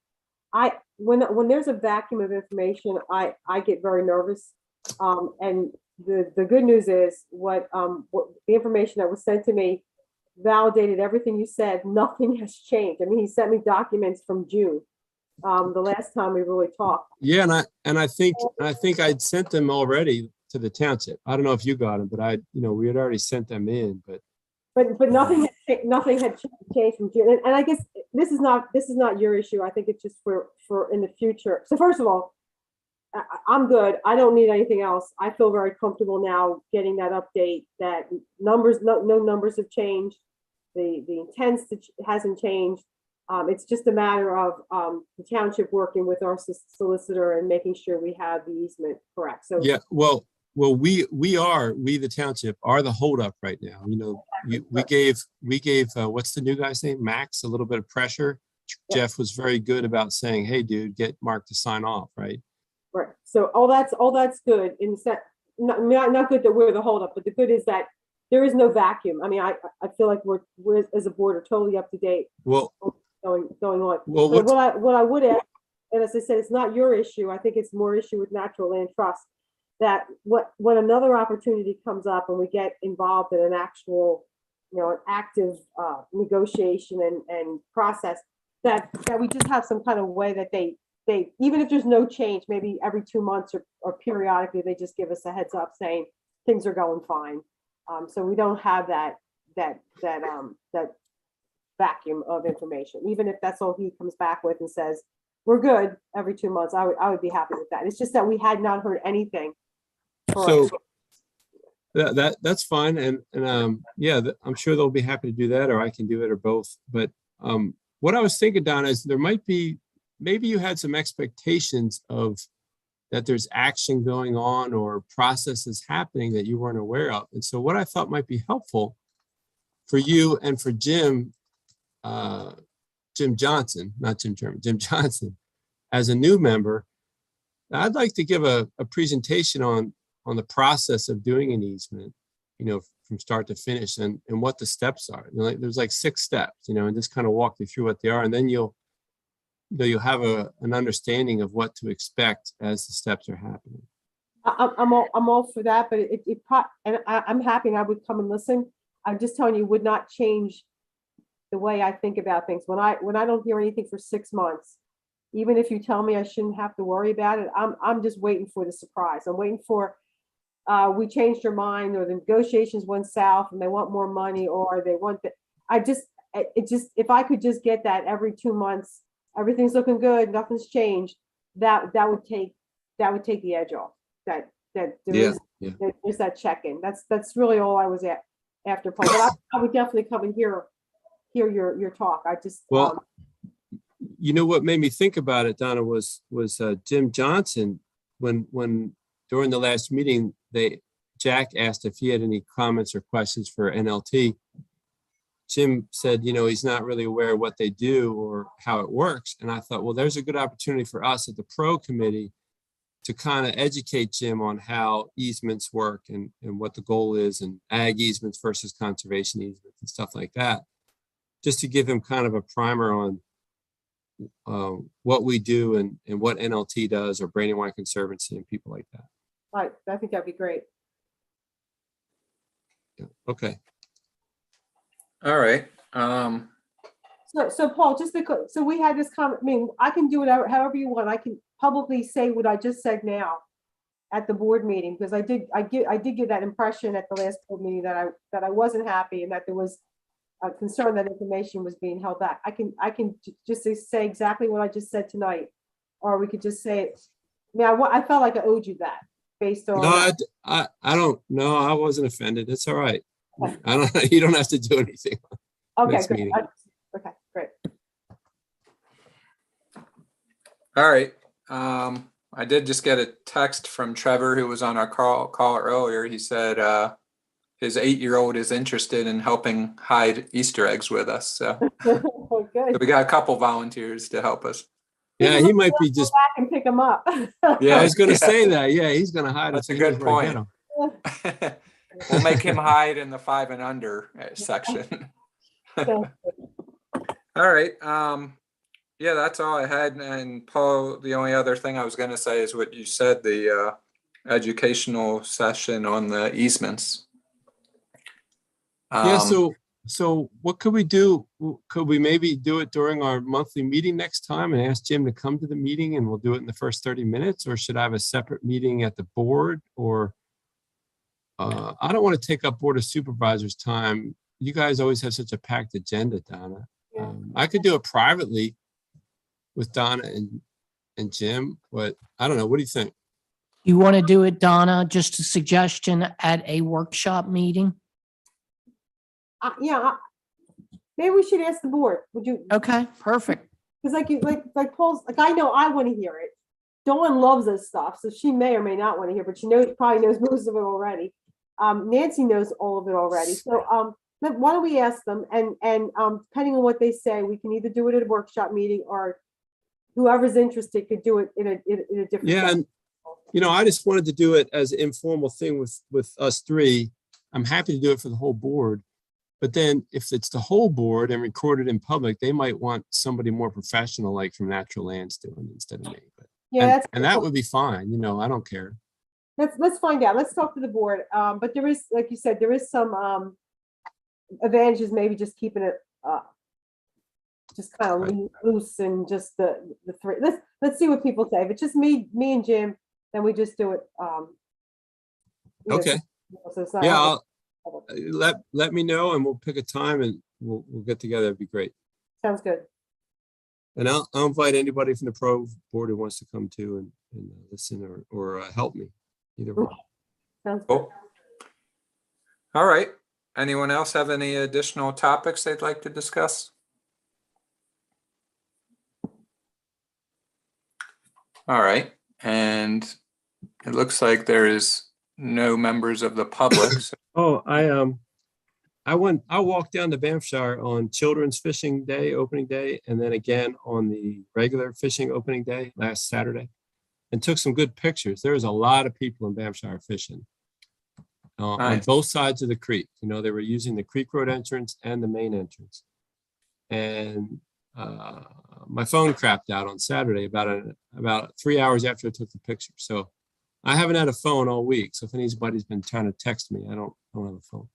when there's a vacuum of information, I get very nervous. And the good news is what the information that was sent to me validated everything you said. Nothing has changed. I mean, he sent me documents from June, the last time we really talked. Yeah, and I think I'd sent them already to the township. I don't know if you got them, but we had already sent them in, but nothing had changed from June. And I guess this is not your issue. I think it's just for in the future. So first of all, I'm good. I don't need anything else. I feel very comfortable now getting that update that no numbers have changed. The intent hasn't changed. It's just a matter of the township working with our solicitor and making sure we have the easement correct. So yeah, well, we the township are the holdup right now. We gave what's the new guy's name? Max, a little bit of pressure. Yeah. Jeff was very good about saying, "Hey, dude, get Mark to sign off," right? Right. So all that's good. In the sense, not good that we're the holdup, but the good is that there is no vacuum. I mean, I feel like we're as a board are totally up to date. Well, going on. Well, but what I would add, and as I said, it's not your issue. I think it's more issue with Natural Land Trust. That when another opportunity comes up and we get involved in an actual, an active negotiation and process, that we just have some kind of way that they even if there's no change, maybe every 2 months or periodically, they just give us a heads up saying things are going fine. So we don't have that vacuum of information. Even if that's all he comes back with and says we're good every 2 months, I would be happy with that. It's just that we had not heard anything. So that's fine, and yeah, I'm sure they'll be happy to do that, or I can do it, or both. But what I was thinking, Donna, is there might be, maybe you had some expectations of that there's action going on or processes happening that you weren't aware of. And so what I thought might be helpful for you and for Jim Johnson, not Jim Sherman, Jim Johnson, as a new member, I'd like to give a presentation on the process of doing an easement, from start to finish, and what the steps are. There's like 6 steps, and just kind of walk you through what they are. And then you'll have an understanding of what to expect as the steps are happening. I'm all for that, but I'm happy, and I would come and listen. I'm just telling you, it would not change the way I think about things. When I don't hear anything for 6 months, even if you tell me I shouldn't have to worry about it, I'm just waiting for the surprise. I'm waiting for we changed our mind, or the negotiations went south and they want more money, or they want that. If I could just get that every 2 months, everything's looking good, nothing's changed, that would take the edge off. That there's that check-in. That's really all I was after, Paul. But I would definitely come and hear your talk. I just what made me think about it, Donna, was Jim Johnson, when during the last meeting, Jack asked if he had any comments or questions for NLT. Jim said, he's not really aware of what they do or how it works. And I thought, well, there's a good opportunity for us at the pro committee to kind of educate Jim on how easements work and what the goal is, and ag easements versus conservation easements and stuff like that, just to give him kind of a primer on what we do and what NLT does, or Brandywine Conservancy and people like that. Right. I think that'd be great. Yeah. Okay. All right. So Paul, so we had this comment. I mean, I can do it however you want. I can publicly say what I just said now at the board meeting, because I did give that impression at the last board meeting that I wasn't happy, and that there was a concern that information was being held back. I can just say exactly what I just said tonight, or we could just say it. I felt like I owed you that based on. No, I don't. No, I wasn't offended. It's all right. You don't have to do anything. Okay, great. Okay, great. All right. I did just get a text from Trevor, who was on our call earlier. He said his 8-year-old is interested in helping hide Easter eggs with us. So, Oh, good. so we got a couple volunteers to help us. Yeah, he might be just, Back and pick them up. I Yeah. was gonna say that. Yeah, he's gonna hide That's us. a so he good knows where to get point. 'em. We'll make him hide in the 5 and under section. So, All right, yeah, that's all I had. And Paul, the only other thing I was gonna say is what you said, the educational session on the easements. Yeah, Um, so what could we do? Could we maybe do it during our monthly meeting next time and ask Jim to come to the meeting and we'll do it in the first 30 minutes? Or should I have a separate meeting at the board? Or I don't want to take up Board of Supervisors time. You guys always have such a packed agenda, Donna. Yeah. I could do it privately with Donna and Jim, but I don't know. What do you think? You want to do it, Donna? Just a suggestion at a workshop meeting? yeah, maybe we should ask the board. Would you? Okay, perfect. Because like Paul's, like, I know I want to hear it. Dawn loves this stuff, so she may or may not want to hear, but she probably knows most of it already. Nancy knows all of it already. So why don't we ask them, and depending on what they say, we can either do it at a workshop meeting, or whoever's interested could do it in a different. Yeah, and I just wanted to do it as an informal thing with us three. I'm happy to do it for the whole board. But then if it's the whole board and recorded in public, they might want somebody more professional, like from Natural Lands doing it instead of me. But, Yeah, and that would be fine. I don't care. let's find out. Let's talk to the board. But there is, like you said, there is some advantages, maybe just keeping it just kind of Right. loose, and just the three. Let's see what people say. If it's just me and Jim, then we just do it. Okay. So it's not Yeah, let me know and we'll pick a time and we'll get together. It'd be great. sounds good. And I'll invite anybody from the pro board who wants to come too and listen or help me. Either way. Sounds good. cool. All right. Anyone else have any additional topics they'd like to discuss? All right, and it looks like there is no members of the public. So Oh, I walked down to Banffshire on Children's Fishing Day, opening day, and then again on the regular fishing opening day last Saturday, and took some good pictures. There was a lot of people in Banffshire fishing on Nice. both sides of the creek. They were using the Creek Road entrance and the main entrance. And my phone crapped out on Saturday about 3 hours after I took the picture. So I haven't had a phone all week. So if anybody's been trying to text me, I don't have a phone.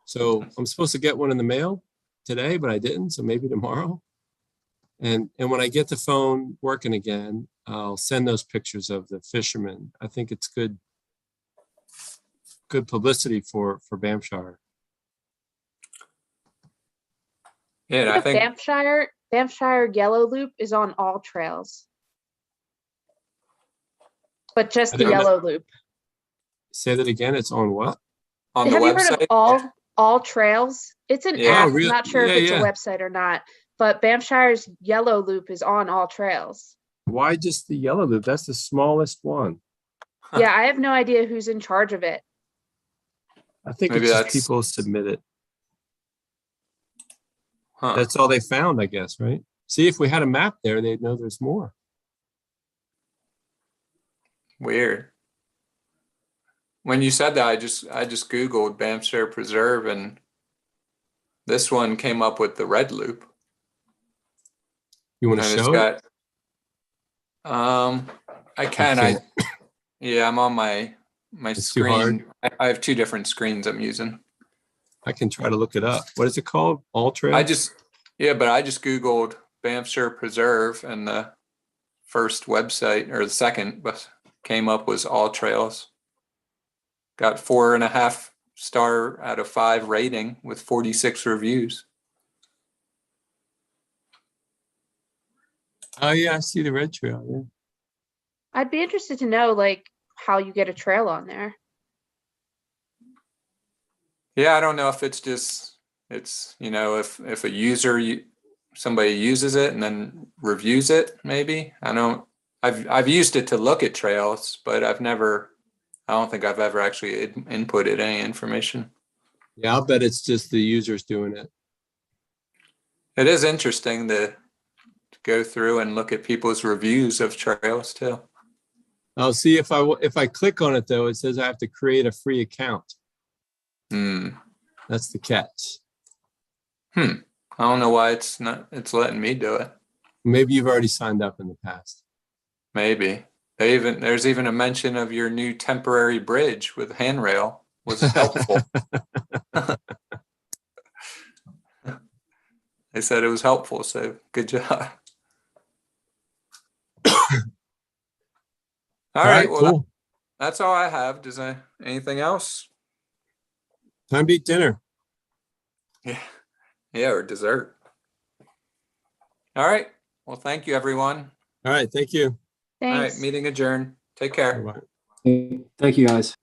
So I'm supposed to get one in the mail today, but I didn't. So maybe tomorrow. And when I get the phone working again, I'll send those pictures of the fishermen. I think it's good publicity for Banffshire. Yeah, and I think Banffshire Yellow Loop is on all trails. But just I the didn't know. Yellow Loop. Say that again. It's on what? on the Have you heard of website. all trails? It's an Yeah. app. Oh, really? I'm not sure if Yeah, it's yeah. a website or not, but Banffshire's Yellow Loop is on all trails. Why just the yellow loop? That's the smallest one. Huh. Yeah, I have no idea who's in charge of it. I think Maybe it's just that's- people submit it. Huh. That's all they found, I guess, right? See, if we had a map there, they'd know there's more. Weird. When you said that, I just Googled Banffshire Preserve, and this one came up with the red loop. You want to And it's show it? got, I can, yeah, I'm on my It's too hard. screen. I have 2 different screens I'm using. I can try to look it up. What is it called? All Trail? But I just Googled Banffshire Preserve, and the first website, or the second, but came up was All Trails. Got 4.5 star out of 5 rating with 46 reviews. Oh, yeah, I see the red trail. Yeah. I'd be interested to know like how you get a trail on there. Yeah, I don't know if it's if a user, somebody uses it and then reviews it, maybe. I've used it to look at trails, but I don't think I've ever actually inputted any information. Yeah, I'll bet it's just the users doing it. It is interesting to go through and look at people's reviews of trails too. I'll see if I click on it though, it says I have to create a free account. Hmm. That's the catch. I don't know why it's letting me do it. Maybe you've already signed up in the past. Maybe. There's even a mention of your new temporary bridge with handrail was helpful. They said it was helpful, so good job. All right, well, cool. that's all I have. Anything else? Time to eat dinner. Yeah, or dessert. All right. Well, thank you, everyone. All right, thank you. All right, Thanks. meeting adjourned. Take care. Bye-bye. Thank you, guys.